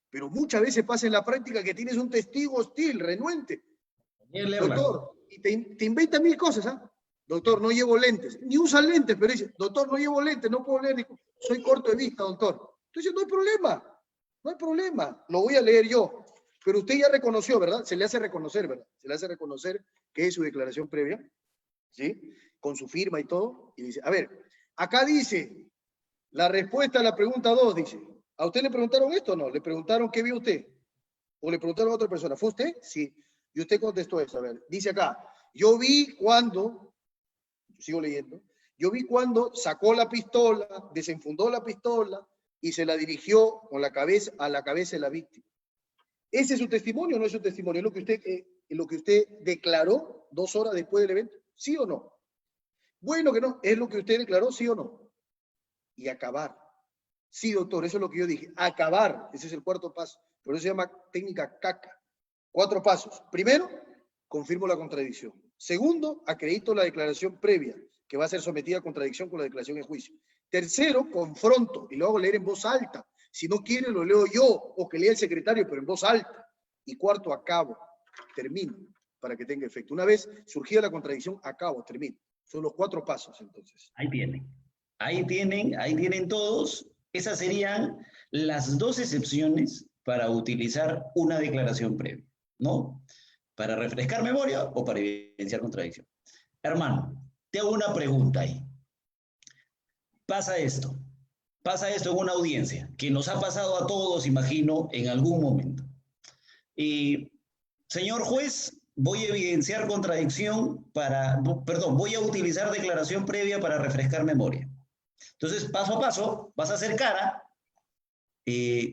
Pero muchas veces pasa en la práctica que tienes un testigo hostil, renuente. Doctor, y te inventa 1000 cosas, ¿ah? Doctor, no llevo lentes. Ni usa lentes, pero dice, doctor, no llevo lentes, no puedo leer. Soy corto de vista, doctor. Entonces, no hay problema. No hay problema. Lo voy a leer yo. Pero usted ya reconoció, ¿verdad? Se le hace reconocer, ¿verdad? Se le hace reconocer que es su declaración previa, ¿sí? Con su firma y todo. Y dice, a ver, acá dice, la respuesta a la pregunta 2, dice, ¿a usted le preguntaron esto o no? ¿Le preguntaron qué vio usted? ¿O le preguntaron a otra persona? ¿Fue usted? Sí. Y usted contestó eso. A ver, dice acá, yo vi cuando, sigo leyendo, yo vi cuando sacó la pistola, desenfundó la pistola y se la dirigió con la cabeza, a la cabeza de la víctima. ¿Ese es su testimonio o no es su testimonio? ¿Es lo que usted declaró 2 horas después del evento? ¿Sí o no? Bueno que no, ¿es lo que usted declaró? ¿Sí o no? Y acabar. Sí, doctor, eso es lo que yo dije. Acabar. Ese es el 4º paso. Por eso se llama técnica CACA. 4 pasos. Primero, confirmo la contradicción. Segundo, acredito la declaración previa, que va a ser sometida a contradicción con la declaración en juicio. Tercero, confronto y lo hago leer en voz alta. Si no quiere, lo leo yo o que lea el secretario, pero en voz alta. Y cuarto, acabo. Termino para que tenga efecto. Una vez surgida la contradicción, acabo, termino. Son los 4 pasos, entonces. Ahí tienen todos. Esas serían las 2 excepciones para utilizar una declaración previa, ¿no? Para refrescar memoria o para evidenciar contradicción. Hermano, te hago una pregunta ahí. Pasa esto. Pasa esto en una audiencia, que nos ha pasado a todos, imagino, en algún momento. Señor juez, voy a evidenciar contradicción perdón, voy a utilizar declaración previa para refrescar memoria. Entonces, paso a paso, vas a hacer cara,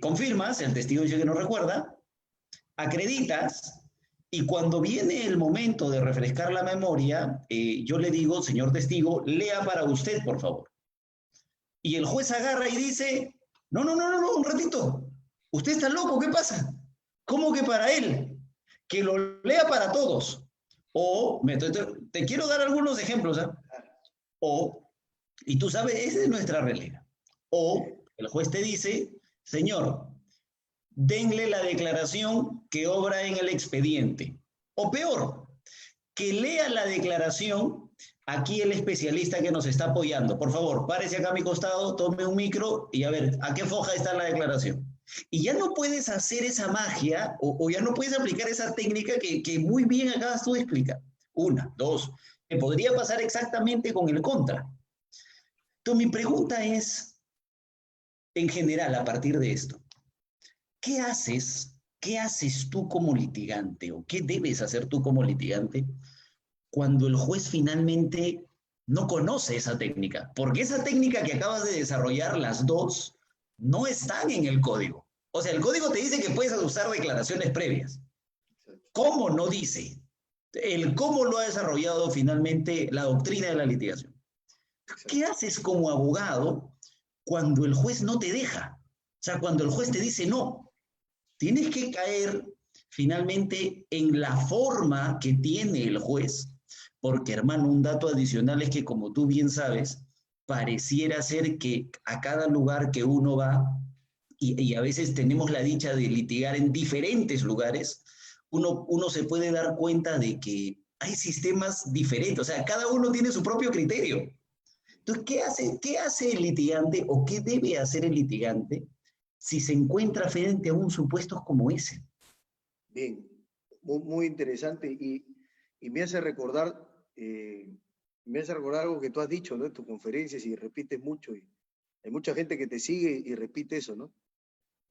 confirmas, el testigo dice que no recuerda, acreditas, y cuando viene el momento de refrescar la memoria, yo le digo, señor testigo, lea para usted, por favor. Y el juez agarra y dice, no, un ratito, usted está loco, ¿qué pasa? ¿Cómo que para él? Que lo lea para todos. O, te quiero dar algunos ejemplos, ¿eh? O, y tú sabes, esa es nuestra regla. O el juez te dice, señor, denle la declaración que obra en el expediente. O peor, que lea la declaración aquí el especialista que nos está apoyando. Por favor, párese acá a mi costado, tome un micro y a ver, ¿a qué foja está la declaración? Y ya no puedes hacer esa magia o ya no puedes aplicar esa técnica que muy bien acabas tú de explicar. Una, dos, te podría pasar exactamente con el contra. Entonces mi pregunta es, en general, a partir de esto, ¿qué haces tú como litigante o qué debes hacer tú como litigante cuando el juez finalmente no conoce esa técnica? Porque esa técnica que acabas de desarrollar, las dos, no están en el código. O sea, el código te dice que puedes usar declaraciones previas. ¿Cómo no dice? El cómo lo ha desarrollado finalmente la doctrina de la litigación. ¿Qué haces como abogado cuando el juez no te deja? O sea, cuando el juez te dice no. Tienes que caer finalmente en la forma que tiene el juez. Porque, hermano, un dato adicional es que, como tú bien sabes, pareciera ser que a cada lugar que uno va, y a veces tenemos la dicha de litigar en diferentes lugares, uno se puede dar cuenta de que hay sistemas diferentes, o sea, cada uno tiene su propio criterio. Entonces, qué hace el litigante o qué debe hacer el litigante si se encuentra frente a un supuesto como ese? Bien, muy interesante y me hace recordar algo que tú has dicho, ¿no? En tus conferencias y repites mucho y hay mucha gente que te sigue y repite eso, ¿no?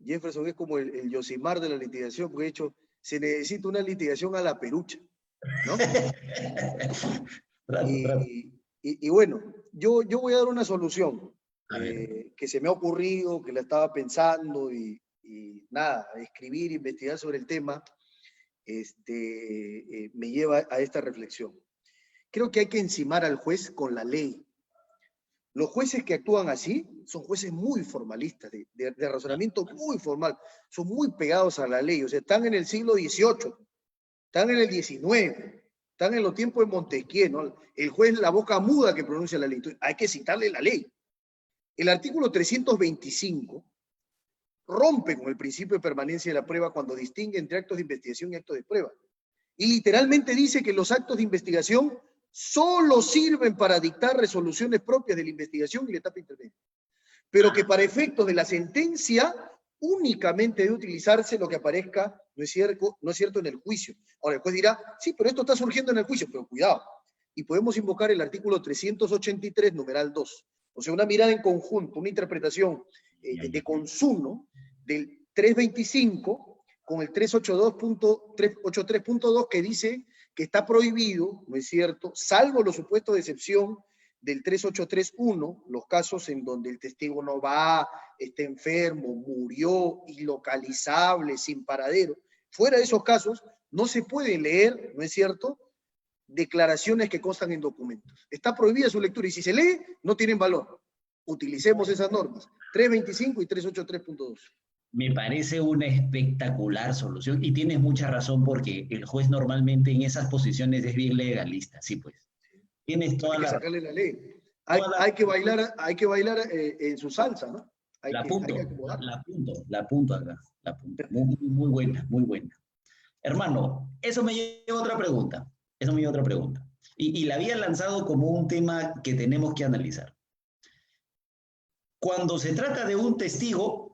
Jefferson es como el Yosimar de la litigación, porque de hecho se necesita una litigación a la perucha, ¿no? Y bueno, yo voy a dar una solución que se me ha ocurrido, que la estaba pensando y nada, escribir, investigar sobre el tema, me lleva a esta reflexión. Creo que hay que encimar al juez con la ley. Los jueces que actúan así son jueces muy formalistas, de razonamiento muy formal, son muy pegados a la ley, o sea, están en el siglo XVIII, están en el XIX, están en los tiempos de Montesquieu, ¿no? El juez la boca muda que pronuncia la ley, entonces, hay que citarle la ley. El artículo 325 rompe con el principio de permanencia de la prueba cuando distingue entre actos de investigación y actos de prueba. Y literalmente dice que los actos de investigación solo sirven para dictar resoluciones propias de la investigación y la etapa intermedia, pero que para efectos de la sentencia únicamente debe utilizarse lo que aparezca, no es cierto, en el juicio. Ahora el juez dirá, sí, pero esto está surgiendo en el juicio, pero cuidado. Y podemos invocar el artículo 383, numeral 2. O sea, una mirada en conjunto, una interpretación de consumo del 325 con el 383.2 que dice que está prohibido, ¿no es cierto?, salvo los supuestos de excepción del 3831, los casos en donde el testigo no va, está enfermo, murió, ilocalizable, sin paradero. Fuera de esos casos, no se puede leer, ¿no es cierto?, declaraciones que constan en documentos. Está prohibida su lectura y si se lee, no tienen valor. Utilicemos esas normas, 325 y 383.2. Me parece una espectacular solución y tienes mucha razón porque el juez normalmente en esas posiciones es bien legalista, sí pues. Tienes toda hay que sacarle la ley. Hay que bailar en su salsa, ¿no? La apunto acá, la apunto. Muy buena, muy buena. Hermano, eso me lleva a otra pregunta. Y la había lanzado como un tema que tenemos que analizar. Cuando se trata de un testigo,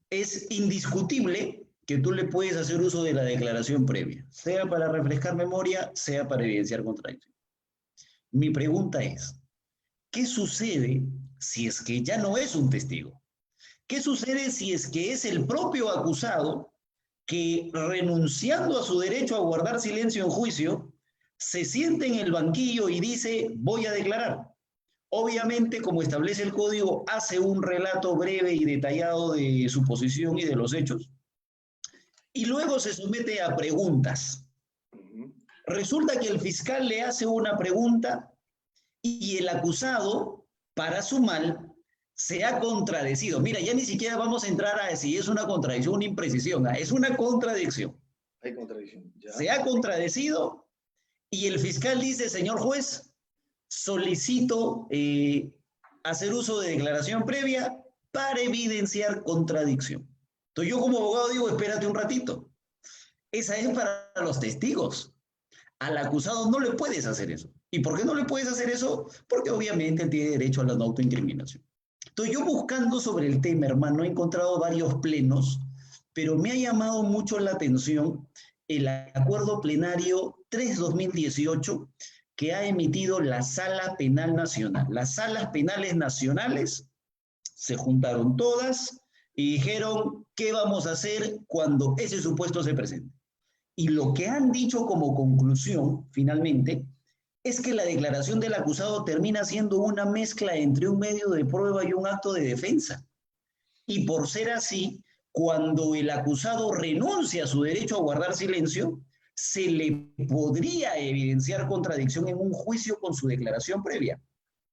es indiscutible que tú le puedes hacer uso de la declaración previa, sea para refrescar memoria, sea para evidenciar contradicción. Mi pregunta es, ¿qué sucede si es que ya no es un testigo? ¿Qué sucede si es que es el propio acusado que, renunciando a su derecho a guardar silencio en juicio, se siente en el banquillo y dice, voy a declarar? Obviamente, como establece el código, hace un relato breve y detallado de su posición y de los hechos, y luego se somete a preguntas. Resulta que el fiscal le hace una pregunta y el acusado, para su mal, se ha contradecido. Mira, ya ni siquiera vamos a entrar a si es una contradicción o una imprecisión, es una contradicción. Hay contradicción. Ya. Se ha contradecido y el fiscal dice, señor juez, solicito hacer uso de declaración previa para evidenciar contradicción. Entonces yo como abogado digo, espérate un ratito. Esa es para los testigos. Al acusado no le puedes hacer eso. ¿Y por qué no le puedes hacer eso? Porque obviamente él tiene derecho a la no autoincriminación. Entonces yo buscando sobre el tema, hermano, he encontrado varios plenos, pero me ha llamado mucho la atención el acuerdo plenario 3/2018 que ha emitido la Sala Penal Nacional. Las salas penales nacionales se juntaron todas y dijeron, ¿qué vamos a hacer cuando ese supuesto se presente? Y lo que han dicho como conclusión, finalmente, es que la declaración del acusado termina siendo una mezcla entre un medio de prueba y un acto de defensa. Y por ser así, cuando el acusado renuncia a su derecho a guardar silencio, se le podría evidenciar contradicción en un juicio con su declaración previa.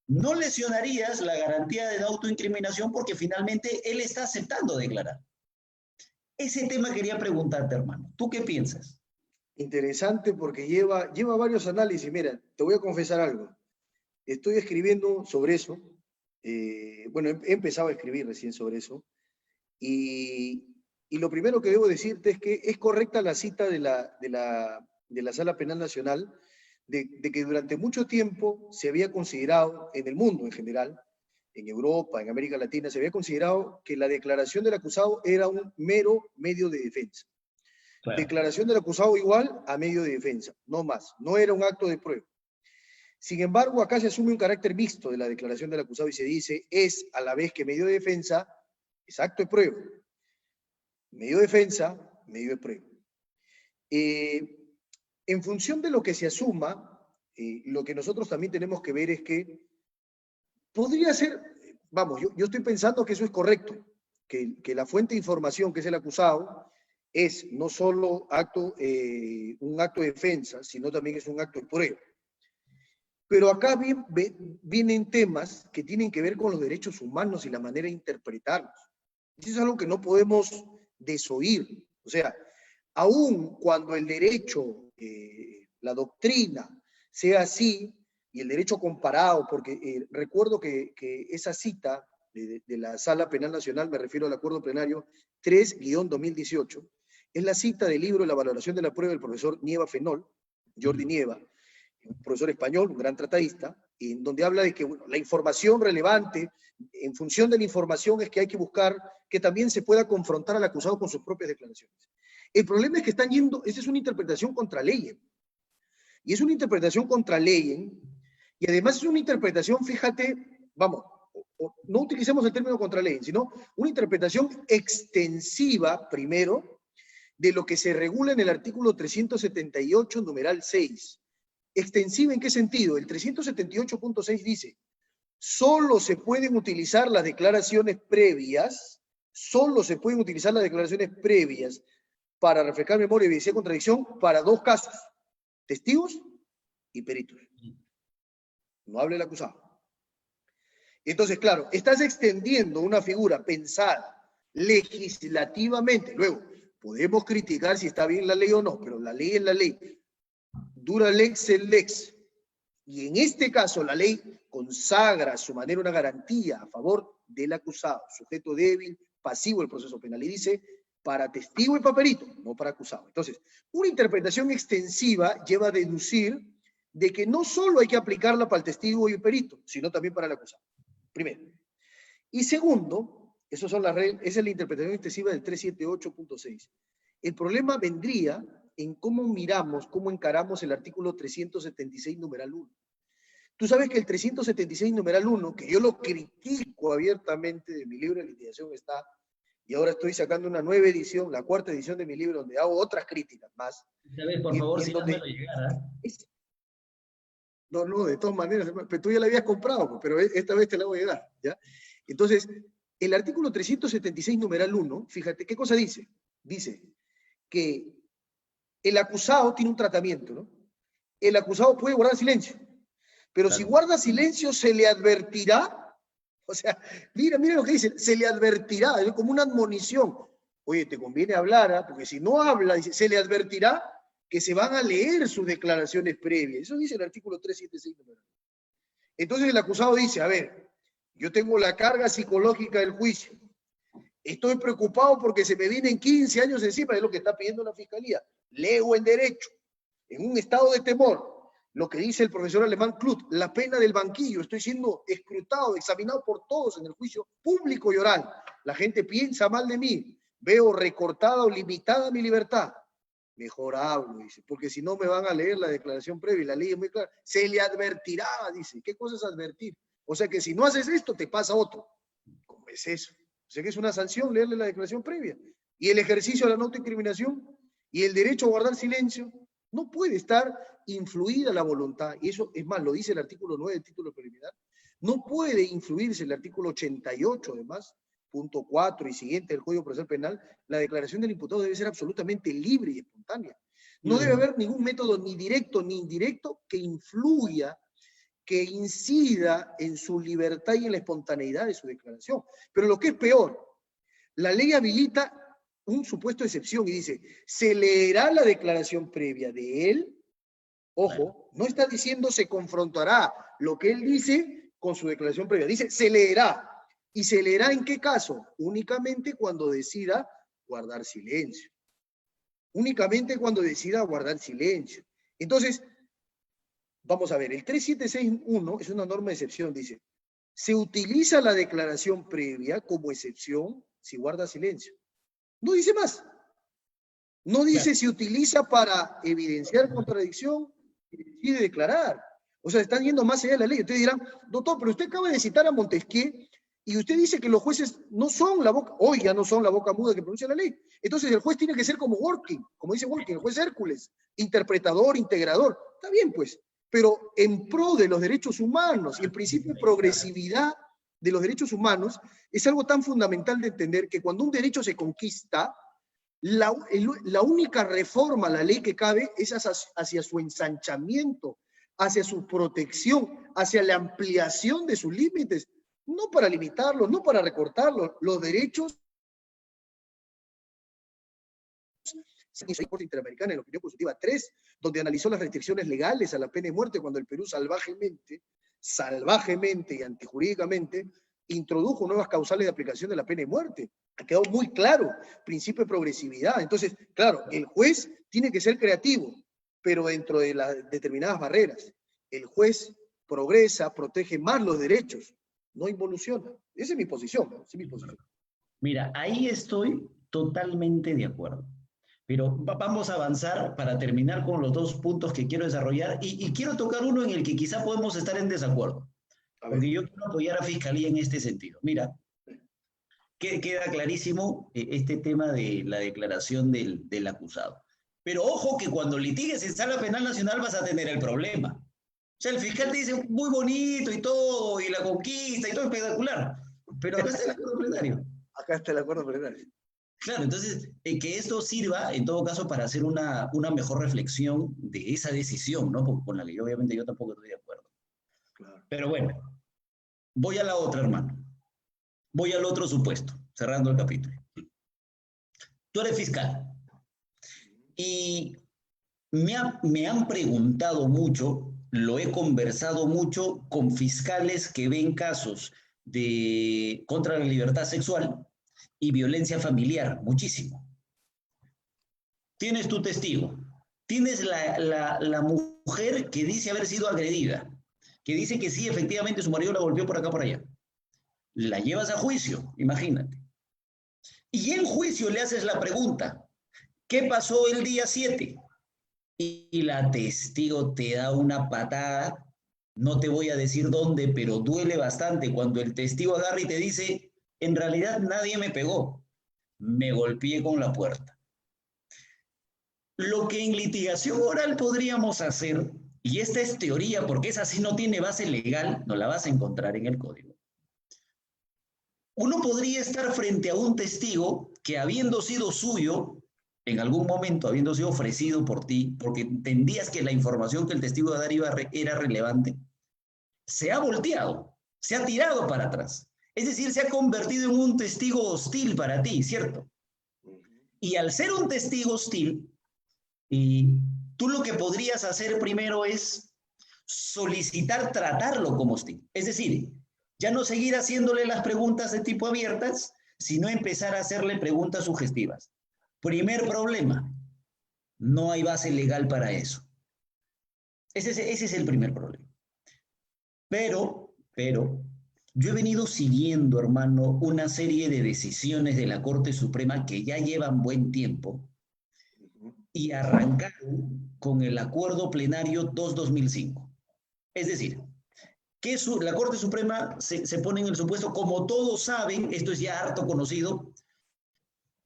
No lesionarías la garantía de autoincriminación porque finalmente él está aceptando declarar. Ese tema quería preguntarte, hermano. ¿Tú qué piensas? Interesante porque lleva varios análisis. Mira, te voy a confesar algo. Estoy escribiendo sobre eso. Bueno, he empezado a escribir recién sobre eso. Y lo primero que debo decirte es que es correcta la cita de la Sala Penal Nacional de que durante mucho tiempo se había considerado, en el mundo en general, en Europa, en América Latina, se había considerado que la declaración del acusado era un mero medio de defensa. Claro. Declaración del acusado igual a medio de defensa, no más, no era un acto de prueba. Sin embargo, acá se asume un carácter mixto de la declaración del acusado y se dice, es a la vez que medio de defensa, es acto de prueba. Medio de defensa, medio de prueba. En función de lo que se asuma, lo que nosotros también tenemos que ver es que podría ser, vamos, yo estoy pensando que eso es correcto, que la fuente de información, que es el acusado, es no solo un acto de defensa, sino también es un acto de prueba. Pero acá vienen temas que tienen que ver con los derechos humanos y la manera de interpretarlos. Eso es algo que no podemos desoír. O sea, aun cuando el derecho, la doctrina sea así, y el derecho comparado, porque recuerdo que esa cita de la Sala Penal Nacional, me refiero al acuerdo plenario 3/2018, es la cita del libro La valoración de la prueba del profesor Nieva Fenol, Jordi Nieva, un profesor español, un gran tratadista, en donde habla de que bueno, la información relevante, en función de la información es que hay que buscar que también se pueda confrontar al acusado con sus propias declaraciones. El problema es que están yendo, esa es una interpretación contra ley. Y es una interpretación contra ley, y además es una interpretación, fíjate, vamos, no utilicemos el término contra ley, sino una interpretación extensiva, primero, de lo que se regula en el artículo 378, numeral 6. ¿Extensiva en qué sentido? El 378.6 dice, solo se pueden utilizar las declaraciones previas, para refrescar memoria y evidenciar contradicción para dos casos, testigos y peritos. No habla el acusado. Entonces, claro, estás extendiendo una figura pensada legislativamente. Luego, podemos criticar si está bien la ley o no, pero la ley es la ley. Dura lex el lex. Y en este caso, la ley consagra a su manera una garantía a favor del acusado, sujeto débil, pasivo del proceso penal. Y dice, para testigo y para perito, no para acusado. Entonces, una interpretación extensiva lleva a deducir de que no solo hay que aplicarla para el testigo y el perito, sino también para el acusado. Primero. Y segundo, esa es la interpretación extensiva del 378.6. El problema vendría en cómo miramos, cómo encaramos el artículo 376, numeral 1. Tú sabes que el 376 numeral 1, que yo lo critico abiertamente de mi libro de litigación está, y ahora estoy sacando una nueva edición, la 4ª edición de mi libro, donde hago otras críticas más. Esta vez, por favor, Y en si donde házmelo llegar, ¿ah? no, no, de todas maneras, pero tú ya la habías comprado, pues, pero esta vez te la voy a llegar, ¿ya? Entonces, el artículo 376, numeral 1, fíjate, ¿qué cosa dice? Dice que el acusado tiene un tratamiento, ¿no? El acusado puede guardar silencio, pero Claro. si guarda silencio se le advertirá, o sea, mira lo que dice, se le advertirá, es como una admonición. Oye, te conviene hablar, ¿eh? Porque si no habla, dice, se le advertirá que se van a leer sus declaraciones previas. Eso dice el artículo 376. Entonces el acusado dice, a ver, yo tengo la carga psicológica del juicio. Estoy preocupado porque se me vienen 15 años encima, es lo que está pidiendo la fiscalía. Leo en derecho, en un estado de temor. Lo que dice el profesor alemán Klut, la pena del banquillo. Estoy siendo escrutado, examinado por todos en el juicio público y oral. La gente piensa mal de mí. Veo recortada o limitada mi libertad. Mejor hablo, dice, porque si no me van a leer la declaración previa y la ley es muy clara. Se le advertirá, dice. ¿Qué cosa es advertir? O sea que si no haces esto, te pasa otro. ¿Cómo es eso? O sea que es una sanción leerle la declaración previa. Y el ejercicio de la no autoincriminación y el derecho a guardar silencio no puede estar influida la voluntad. Y eso, es más, lo dice el artículo 9 del título preliminar. No puede influirse el artículo 88, además, punto 4 y siguiente del Código Procesal Penal, la declaración del imputado debe ser absolutamente libre y espontánea. No debe haber ningún método ni directo ni indirecto que influya, que incida en su libertad y en la espontaneidad de su declaración. Pero lo que es peor, la ley habilita un supuesto de excepción y dice, se leerá la declaración previa de él, ojo, no está diciendo se confrontará lo que él dice con su declaración previa, dice se leerá. ¿Y se leerá en qué caso? Únicamente cuando decida guardar silencio. Únicamente cuando decida guardar silencio. Entonces, vamos a ver, el 3761 es una norma de excepción, dice, se utiliza la declaración previa como excepción si guarda silencio. No dice más. No dice si utiliza para evidenciar contradicción y decide declarar. O sea, están yendo más allá de la ley. Ustedes dirán, doctor, pero usted acaba de citar a Montesquieu y usted dice que los jueces no son la boca, hoy ya no son la boca muda que pronuncia la ley. Entonces el juez tiene que ser como Working, como dice Working, el juez Hércules, interpretador, integrador. Está bien, pues, pero en pro de los derechos humanos y el principio de progresividad de los derechos humanos es algo tan fundamental de entender que cuando un derecho se conquista, la única reforma a la ley que cabe es hacia su ensanchamiento, hacia su protección, hacia la ampliación de sus límites, no para limitarlos, no para recortarlos. Los derechos, en la Corte Interamericana, en la opinión consultiva 3, donde analizó las restricciones legales a la pena de muerte cuando el Perú salvajemente y antijurídicamente introdujo nuevas causales de aplicación de la pena de muerte. Ha quedado muy claro, principio de progresividad. Entonces, claro, el juez tiene que ser creativo, pero dentro de las determinadas barreras. El juez progresa, protege más los derechos, no involuciona. Esa es mi posición, ¿no? Esa es mi posición. Mira, ahí estoy totalmente de acuerdo. Pero vamos a avanzar para terminar con los dos puntos que quiero desarrollar y quiero tocar uno en el que quizá podemos estar en desacuerdo. Porque yo quiero apoyar a Fiscalía en este sentido. Mira, queda clarísimo este tema de la declaración del acusado. Pero ojo que cuando litigues en Sala Penal Nacional vas a tener el problema. O sea, el fiscal te dice muy bonito y todo, y la conquista y todo espectacular. Pero acá está el acuerdo plenario. Acá está el acuerdo plenario. Claro, entonces, que esto sirva, en todo caso, para hacer una mejor reflexión de esa decisión, ¿no? Con la que obviamente yo tampoco estoy de acuerdo. Claro. Pero bueno, voy a la otra, hermano. Voy al otro supuesto, cerrando el capítulo. Tú eres fiscal. Y me han preguntado mucho, lo he conversado mucho con fiscales que ven casos contra la libertad sexual y violencia familiar, muchísimo. Tienes tu testigo, tienes la mujer que dice haber sido agredida, que dice que sí, efectivamente su marido la golpeó por acá, por allá. La llevas a juicio, imagínate. Y en juicio le haces la pregunta, ¿qué pasó el día 7? Y la testigo te da una patada No te voy a decir dónde, pero duele bastante cuando el testigo agarra y te dice, en realidad nadie me pegó, me golpeé con la puerta. Lo que en litigación oral podríamos hacer, y esta es teoría porque esa sí no tiene base legal, no la vas a encontrar en el código. Uno podría estar frente a un testigo que habiendo sido suyo, en algún momento habiendo sido ofrecido por ti, porque entendías que la información que el testigo iba a dar era relevante, se ha volteado, se ha tirado para atrás. Es decir, se ha convertido en un testigo hostil para ti, ¿cierto? Y al ser un testigo hostil, tú lo que podrías hacer primero es solicitar tratarlo como hostil. Es decir, ya no seguir haciéndole las preguntas de tipo abiertas, sino empezar a hacerle preguntas sugestivas. Primer problema, no hay base legal para eso. Ese es el primer problema. Pero, yo he venido siguiendo, hermano, una serie de decisiones de la Corte Suprema que ya llevan buen tiempo y arrancaron con el Acuerdo Plenario 2-2005. Es decir, que la Corte Suprema se pone en el supuesto, como todos saben, esto es ya harto conocido,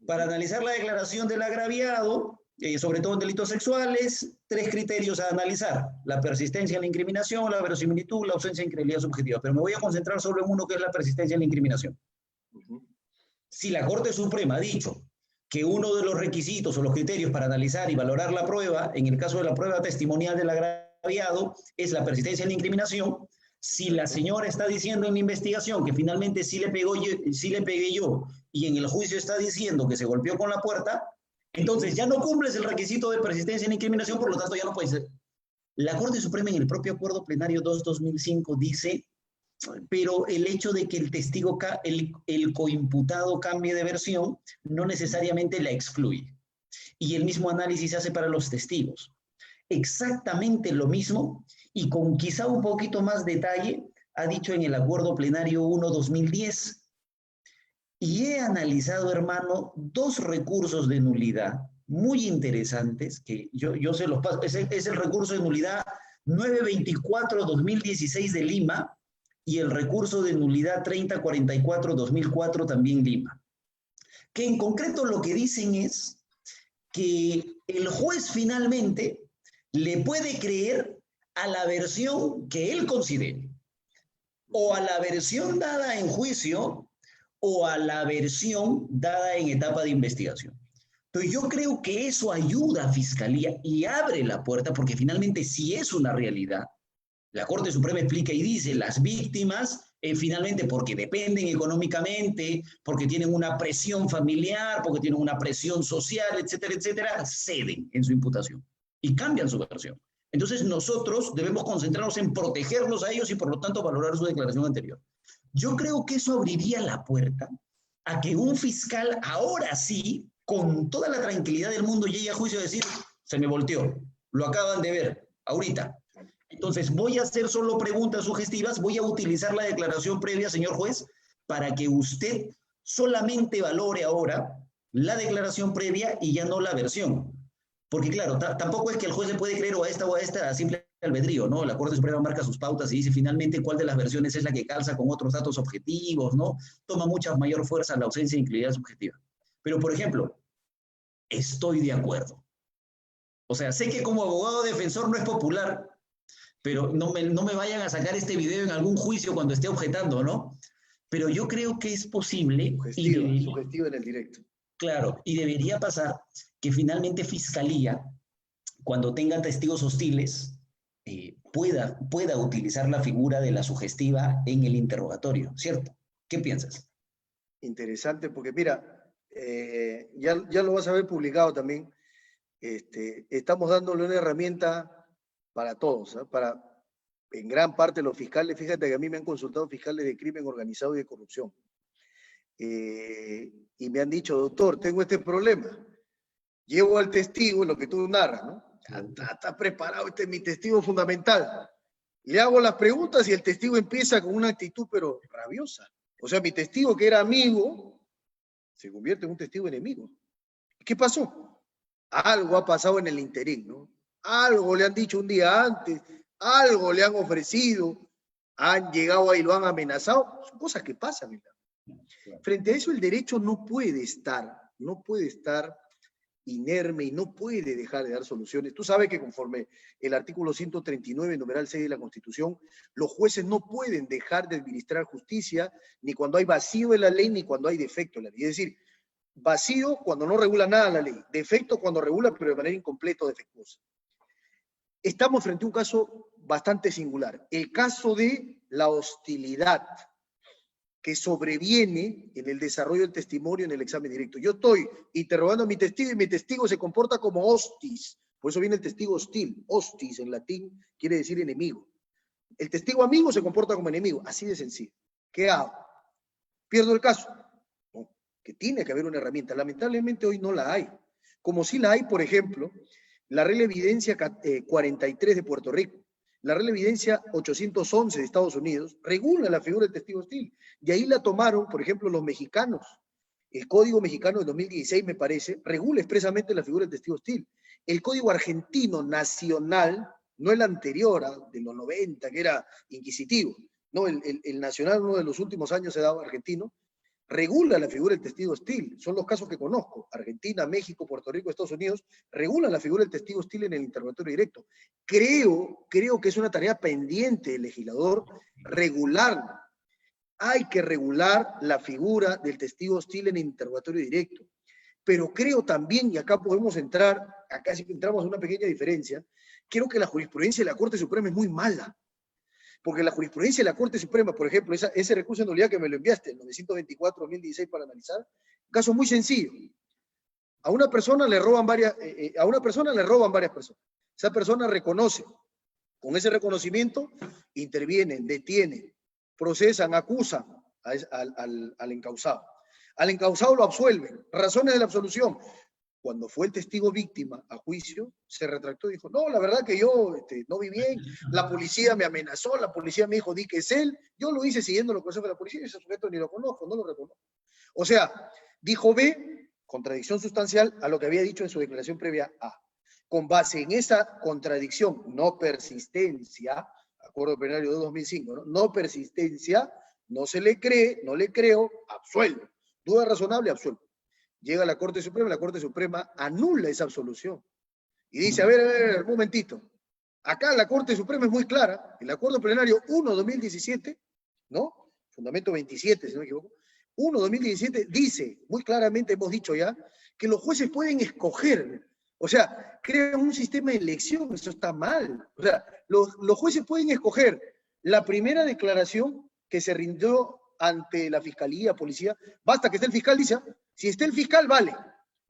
para analizar la declaración del agraviado, sobre todo en delitos sexuales, 3 criterios a analizar: la persistencia en la incriminación, la verosimilitud, la ausencia de incredulidad subjetiva. Pero me voy a concentrar solo en uno, que es la persistencia en la incriminación. Si la Corte Suprema ha dicho que uno de los requisitos o los criterios para analizar y valorar la prueba, en el caso de la prueba testimonial del agraviado, es la persistencia en la incriminación, si la señora está diciendo en la investigación que finalmente sí le pegué yo, y en el juicio está diciendo que se golpeó con la puerta, entonces ya no cumples el requisito de persistencia en la incriminación, por lo tanto ya no puede ser. La Corte Suprema en el propio Acuerdo Plenario 2-2005 dice, pero el hecho de que el testigo, el coimputado cambie de versión, no necesariamente la excluye. Y el mismo análisis se hace para los testigos. Exactamente lo mismo, y con quizá un poquito más detalle, ha dicho en el Acuerdo Plenario 1-2010. Y he analizado, hermano, 2 recursos de nulidad muy interesantes, que yo se los paso. Es el recurso de nulidad 924-2016 de Lima, y el recurso de nulidad 3044-2004 también Lima. Que en concreto lo que dicen es que el juez finalmente le puede creer a la versión que él considere, o a la versión dada en juicio, o a la versión dada en etapa de investigación. Entonces yo creo que eso ayuda a Fiscalía y abre la puerta, porque finalmente sí es una realidad. La Corte Suprema explica y dice, las víctimas, finalmente, porque dependen económicamente, porque tienen una presión familiar, porque tienen una presión social, etcétera, etcétera, ceden en su imputación y cambian su versión. Entonces nosotros debemos concentrarnos en protegerlos a ellos y por lo tanto valorar su declaración anterior. Yo creo que eso abriría la puerta a que un fiscal ahora sí, con toda la tranquilidad del mundo, llegue a juicio a decir, se me volteó, lo acaban de ver, ahorita. Entonces voy a hacer solo preguntas sugestivas, voy a utilizar la declaración previa, señor juez, para que usted solamente valore ahora la declaración previa y ya no la versión. Porque claro, tampoco es que el juez le puede creer o a esta a simple albedrío, ¿no? La Corte Suprema marca sus pautas y dice finalmente cuál de las versiones es la que calza con otros datos objetivos, ¿no? Toma mucha mayor fuerza la ausencia de incredulidad subjetiva. Pero, por ejemplo, estoy de acuerdo. O sea, sé que como abogado defensor no es popular, pero no me vayan a sacar este video en algún juicio cuando esté objetando, ¿no? Pero yo creo que es posible. Sugestiva en el directo. Claro, y debería pasar que finalmente Fiscalía, cuando tenga testigos hostiles, pueda utilizar la figura de la sugestiva en el interrogatorio, ¿cierto? ¿Qué piensas? Interesante, porque mira, ya lo vas a ver publicado también. Estamos dándole una herramienta para todos, ¿eh? En gran parte los fiscales, fíjate que a mí me han consultado fiscales de crimen organizado y de corrupción. Y me han dicho, doctor, tengo este problema. Llevo al testigo, lo que tú narras, ¿no? Está preparado, este es mi testigo fundamental. Le hago las preguntas y el testigo empieza con una actitud, pero rabiosa. O sea, mi testigo que era amigo, se convierte en un testigo enemigo. ¿Qué pasó? Algo ha pasado en el interín, ¿no? Algo le han dicho un día antes, algo le han ofrecido, han llegado ahí y lo han amenazado, son cosas que pasan. Frente a eso el derecho no puede estar inerme y no puede dejar de dar soluciones. Tú sabes que conforme el artículo 139, numeral 6 de la Constitución, los jueces no pueden dejar de administrar justicia ni cuando hay vacío en la ley ni cuando hay defecto en la ley. Es decir, vacío cuando no regula nada la ley, defecto cuando regula pero de manera incompleta o defectuosa. Estamos frente a un caso bastante singular, el caso de la hostilidad que sobreviene en el desarrollo del testimonio en el examen directo. Yo estoy interrogando a mi testigo y mi testigo se comporta como hostis, por eso viene el testigo hostil. Hostis en latín quiere decir enemigo. El testigo amigo se comporta como enemigo, así de sencillo. ¿Qué hago? ¿Pierdo el caso? No, que tiene que haber una herramienta. Lamentablemente hoy no la hay. Como sí la hay, por ejemplo, la regla de evidencia 43 de Puerto Rico. La regla de evidencia 811 de Estados Unidos regula la figura del testigo hostil. De ahí la tomaron, por ejemplo, los mexicanos. El Código Mexicano de 2016, me parece, regula expresamente la figura del testigo hostil. El Código Argentino Nacional, no el anterior, de los 90, que era inquisitivo, no, el nacional, uno de los últimos años se ha dado argentino, regula la figura del testigo hostil. Son los casos que conozco. Argentina, México, Puerto Rico, Estados Unidos, regulan la figura del testigo hostil en el interrogatorio directo. Creo que es una tarea pendiente del legislador regularla. Hay que regular la figura del testigo hostil en el interrogatorio directo. Pero creo también, y acá podemos entrar, acá sí entramos en una pequeña diferencia, creo que la jurisprudencia de la Corte Suprema es muy mala. Porque la jurisprudencia de la Corte Suprema, por ejemplo, ese recurso de nulidad que me lo enviaste, el 924-2016 para analizar, un caso muy sencillo. A una persona le roban varias personas. Esa persona reconoce. Con ese reconocimiento intervienen, detienen, procesan, acusan al encausado. Al encausado lo absuelven. Razones de la absolución. Cuando fue el testigo víctima a juicio, se retractó y dijo, no, la verdad que yo no vi bien, la policía me amenazó, la policía me dijo, di que es él, yo lo hice siguiendo los consejos de la policía y ese sujeto ni lo conozco, no lo reconozco. O sea, dijo B, contradicción sustancial a lo que había dicho en su declaración previa A. Con base en esa contradicción, no persistencia, acuerdo plenario de 2005, no persistencia, no se le cree, no le creo, absuelvo. Duda razonable, absuelvo. Llega a la Corte Suprema anula esa absolución. Y dice, a ver, un momentito. Acá la Corte Suprema es muy clara, el acuerdo plenario 1-2017, ¿no? Fundamento 27, si no me equivoco. 1-2017 dice, muy claramente hemos dicho ya, que los jueces pueden escoger. O sea, crean un sistema de elección, eso está mal. O sea, los jueces pueden escoger la primera declaración que se rindió ante la fiscalía, policía, basta que esté el fiscal, dice, si está el fiscal, vale.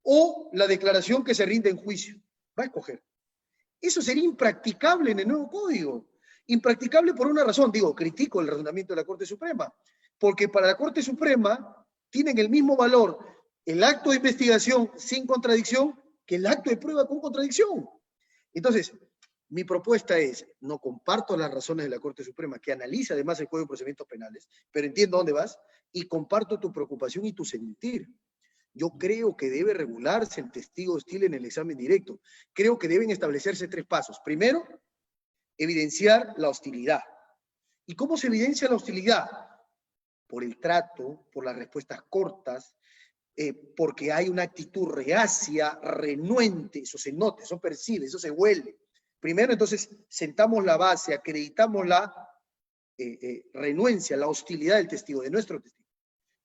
O la declaración que se rinde en juicio. Va a escoger. Eso sería impracticable en el nuevo código. Impracticable por una razón. Digo, critico el razonamiento de la Corte Suprema. Porque para la Corte Suprema tienen el mismo valor el acto de investigación sin contradicción que el acto de prueba con contradicción. Entonces, mi propuesta es, no comparto las razones de la Corte Suprema, que analiza además el Código de Procedimientos Penales, pero entiendo dónde vas, y comparto tu preocupación y tu sentir. Yo creo que debe regularse el testigo hostil en el examen directo. Creo que deben establecerse 3 pasos. Primero, evidenciar la hostilidad. ¿Y cómo se evidencia la hostilidad? Por el trato, por las respuestas cortas, porque hay una actitud reacia, renuente, eso se nota, eso percibe, eso se huele. Primero, entonces, sentamos la base, acreditamos la renuencia, la hostilidad del testigo, de nuestro testigo.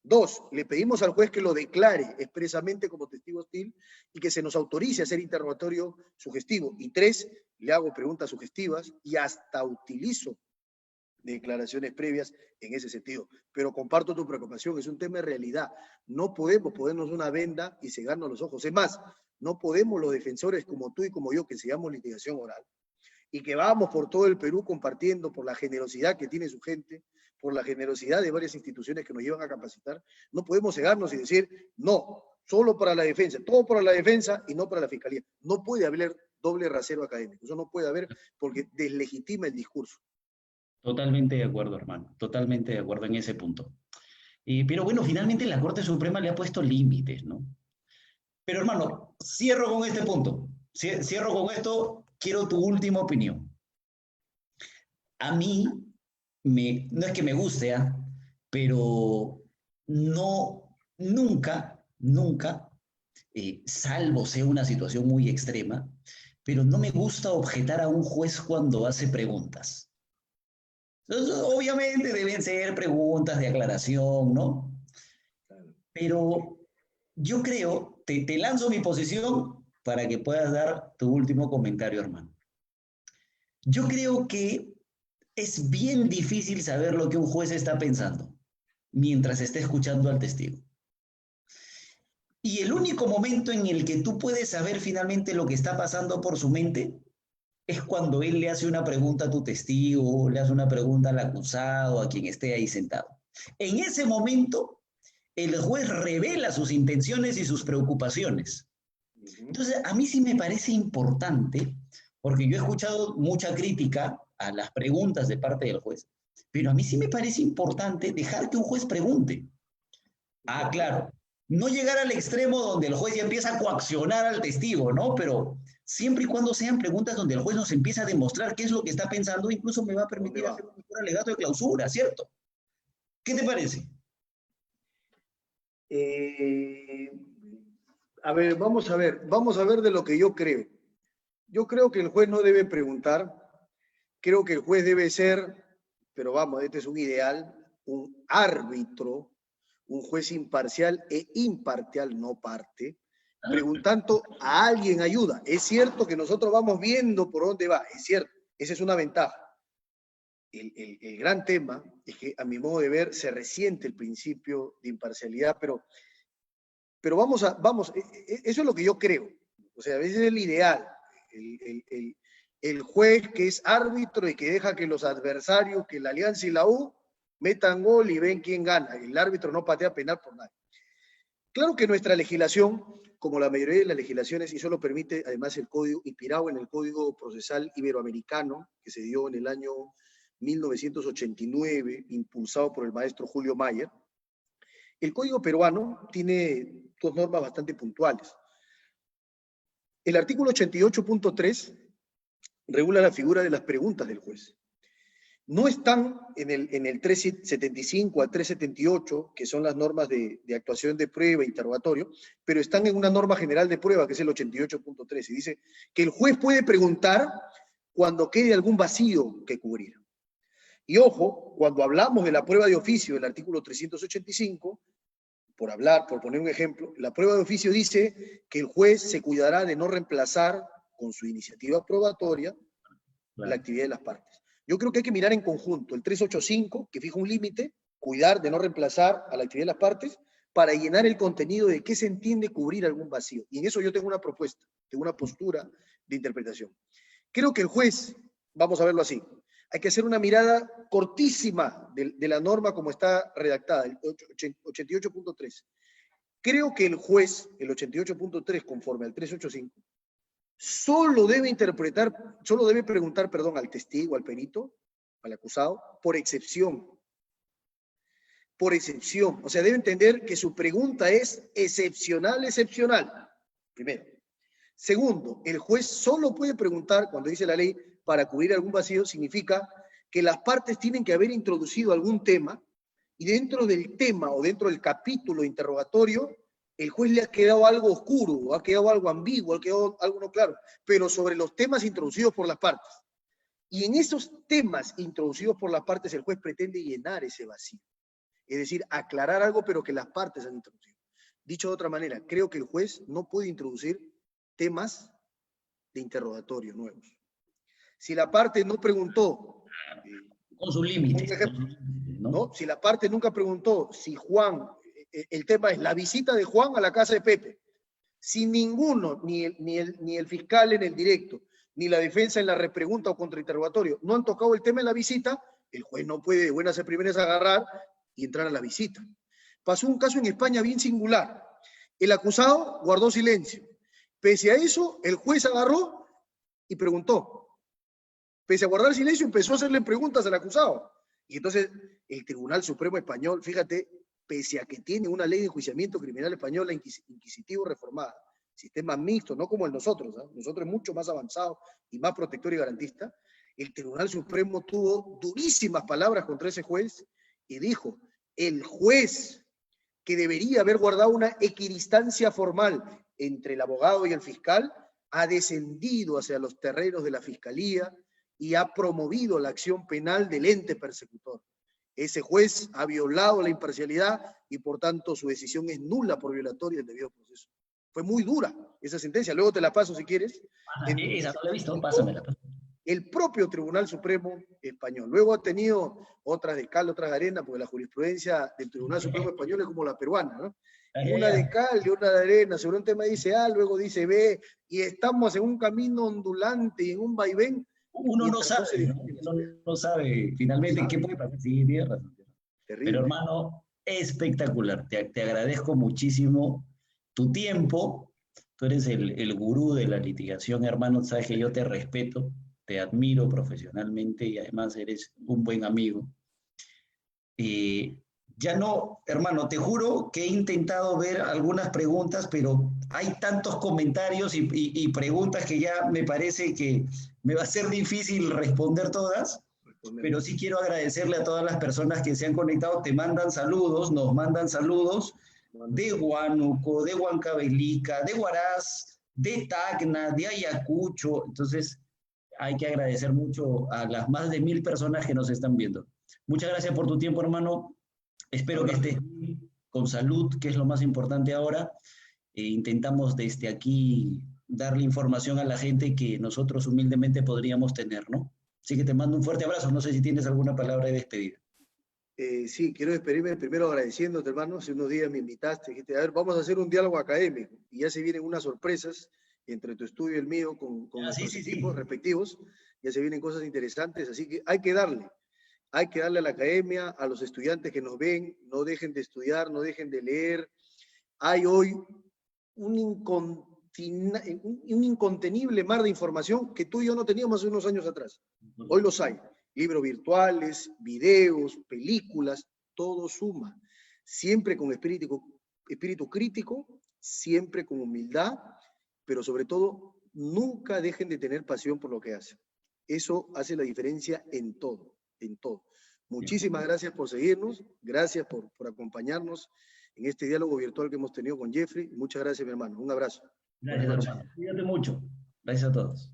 2, le pedimos al juez que lo declare expresamente como testigo hostil y que se nos autorice a hacer interrogatorio sugestivo. Y 3, le hago preguntas sugestivas y hasta utilizo declaraciones previas en ese sentido. Pero comparto tu preocupación, es un tema de realidad. No podemos ponernos una venda y cegarnos los ojos. Es más, no podemos los defensores como tú y como yo, que sigamos litigación oral, y que vamos por todo el Perú compartiendo por la generosidad que tiene su gente, por la generosidad de varias instituciones que nos llevan a capacitar, no podemos cegarnos y decir, no, solo para la defensa, todo para la defensa y no para la fiscalía. No puede haber doble rasero académico, eso no puede haber porque deslegitima el discurso. Totalmente de acuerdo, hermano, totalmente de acuerdo en ese punto. Pero bueno, finalmente la Corte Suprema le ha puesto límites, ¿no? Pero hermano, cierro con este punto. Cierro con esto, quiero tu última opinión. a mí, no es que me guste, ¿ah? Pero no, nunca, salvo sea una situación muy extrema, pero no me gusta objetar a un juez cuando hace preguntas. Entonces, obviamente deben ser preguntas de aclaración, ¿no? Pero yo creo, te lanzo mi posición para que puedas dar tu último comentario, hermano. Yo creo que es bien difícil saber lo que un juez está pensando mientras está escuchando al testigo. Y el único momento en el que tú puedes saber finalmente lo que está pasando por su mente es cuando él le hace una pregunta a tu testigo, le hace una pregunta al acusado, a quien esté ahí sentado. En ese momento, el juez revela sus intenciones y sus preocupaciones. Entonces, a mí sí me parece importante, porque yo he escuchado mucha crítica a las preguntas de parte del juez, pero a mí sí me parece importante dejar que un juez pregunte. Ah, claro, no llegar al extremo donde el juez ya empieza a coaccionar al testigo, ¿no? Pero siempre y cuando sean preguntas donde el juez nos empieza a demostrar qué es lo que está pensando, incluso me va a permitir hacer un mejor alegato de clausura, ¿cierto? ¿Qué te parece? Eh, vamos a ver de lo que yo creo. Yo creo que el juez no debe preguntar, creo que el juez debe ser, pero vamos, este es un ideal, un árbitro, un juez imparcial e imparcial, no parte, preguntando a alguien ayuda. Es cierto que nosotros vamos viendo por dónde va, es cierto, esa es una ventaja. El gran tema es que, a mi modo de ver, se resiente el principio de imparcialidad, pero vamos, eso es lo que yo creo. O sea, a veces es el ideal. El juez que es árbitro y que deja que los adversarios, que la Alianza y la U, metan gol y ven quién gana. El árbitro no patea penal por nadie. Claro que nuestra legislación, como la mayoría de las legislaciones, y eso lo permite además el código, inspirado en el Código Procesal Iberoamericano, que se dio en el año 1989, impulsado por el maestro Julio Mayer, el Código peruano tiene dos normas bastante puntuales. El artículo 88.3 regula la figura de las preguntas del juez. No están en el 375 al 378, que son las normas de actuación de prueba e interrogatorio, pero están en una norma general de prueba, que es el 88.3, y dice que el juez puede preguntar cuando quede algún vacío que cubrir. Y ojo, cuando hablamos de la prueba de oficio del artículo 385, por poner un ejemplo, la prueba de oficio dice que el juez se cuidará de no reemplazar con su iniciativa probatoria la actividad de las partes. Yo creo que hay que mirar en conjunto el 385, que fija un límite, cuidar de no reemplazar a la actividad de las partes, para llenar el contenido de qué se entiende cubrir algún vacío. Y en eso yo tengo una propuesta, tengo una postura de interpretación. Creo que el juez, vamos a verlo así, hay que hacer una mirada cortísima de la norma como está redactada, el 88.3. Creo que el juez, el 88.3, conforme al 385, solo debe preguntar, al testigo, al perito, al acusado, por excepción. Por excepción. O sea, debe entender que su pregunta es excepcional, primero. Segundo, el juez solo puede preguntar, cuando dice la ley, para cubrir algún vacío, significa que las partes tienen que haber introducido algún tema y dentro del tema o dentro del capítulo interrogatorio, el juez le ha quedado algo oscuro, ha quedado algo ambiguo, ha quedado algo no claro, pero sobre los temas introducidos por las partes. Y en esos temas introducidos por las partes, el juez pretende llenar ese vacío. Es decir, aclarar algo, pero que las partes han introducido. Dicho de otra manera, creo que el juez no puede introducir temas de interrogatorio nuevos. Si la parte no preguntó, con sus límites, ¿no? Si la parte nunca preguntó si Juan, el tema es la visita de Juan a la casa de Pepe, si ninguno, ni el fiscal en el directo, ni la defensa en la repregunta o contrainterrogatorio, no han tocado el tema de la visita, el juez no puede de buenas a primeras agarrar y entrar a la visita. Pasó un caso en España bien singular. El acusado guardó silencio. Pese a eso, el juez agarró y preguntó. Pese a guardar silencio, empezó a hacerle preguntas al acusado. Y entonces el Tribunal Supremo Español, fíjate, pese a que tiene una ley de enjuiciamiento criminal española inquisitivo reformada, sistema mixto, no como el nosotros, ¿eh? Nosotros es mucho más avanzado y más protector y garantista, El Tribunal Supremo tuvo durísimas palabras contra ese juez y dijo, el juez que debería haber guardado una equidistancia formal entre el abogado y el fiscal, ha descendido hacia los terrenos de la fiscalía y ha promovido la acción penal del ente persecutor. Ese juez ha violado la imparcialidad y por tanto su decisión es nula por violatoria del debido proceso. Fue muy dura esa sentencia, luego te la paso si quieres. Esa no la he visto, pásamela. El propio Tribunal Supremo español. Luego ha tenido otras de cal, otras de arena, porque la jurisprudencia del Tribunal Supremo español es como la peruana, ¿no? Una de cal y una de arena, sobre un tema dice A, luego dice B, y estamos en un camino ondulante y en un vaivén. Uno no sabe, uno no sabe finalmente qué puede pasar. Sí, tienes razón. Terrible. Pero hermano, espectacular. Te agradezco muchísimo tu tiempo. Tú eres el gurú de la litigación, hermano. Sabes que yo te respeto, te admiro profesionalmente y además eres un buen amigo. Ya no, hermano, te juro que he intentado ver algunas preguntas, pero hay tantos comentarios y preguntas que ya me parece que me va a ser difícil responder todas, pero sí quiero agradecerle a todas las personas que se han conectado, te mandan saludos, nos mandan saludos de Huánuco, de Huancavelica, de Huaraz, de Tacna, de Ayacucho. Entonces hay que agradecer mucho a las más de 1000 personas que nos están viendo. Muchas gracias por tu tiempo, hermano. Espero que estés con salud, que es lo más importante ahora. Intentamos desde aquí darle información a la gente que nosotros humildemente podríamos tener, ¿no? Así que te mando un fuerte abrazo. No sé si tienes alguna palabra de despedida. Sí, quiero despedirme primero agradeciéndote, hermano. Hace unos días me invitaste, dijiste, a ver, vamos a hacer un diálogo académico. Y ya se vienen unas sorpresas entre tu estudio y el mío con nuestros equipos respectivos. Ya se vienen cosas interesantes, así que hay que darle. Hay que darle a la academia, a los estudiantes que nos ven, no dejen de estudiar, no dejen de leer. Hay hoy un incontenible mar de información que tú y yo no teníamos hace unos años atrás. Hoy los hay. Libros virtuales, videos, películas, todo suma. Siempre con espíritu crítico, siempre con humildad, pero sobre todo, nunca dejen de tener pasión por lo que hacen. Eso hace la diferencia en todo. En todo. Muchísimas gracias por seguirnos, gracias por acompañarnos en este diálogo virtual que hemos tenido con Jeffrey. Muchas gracias, mi hermano. Un abrazo. Gracias, hermano. Cuídate mucho. Gracias a todos.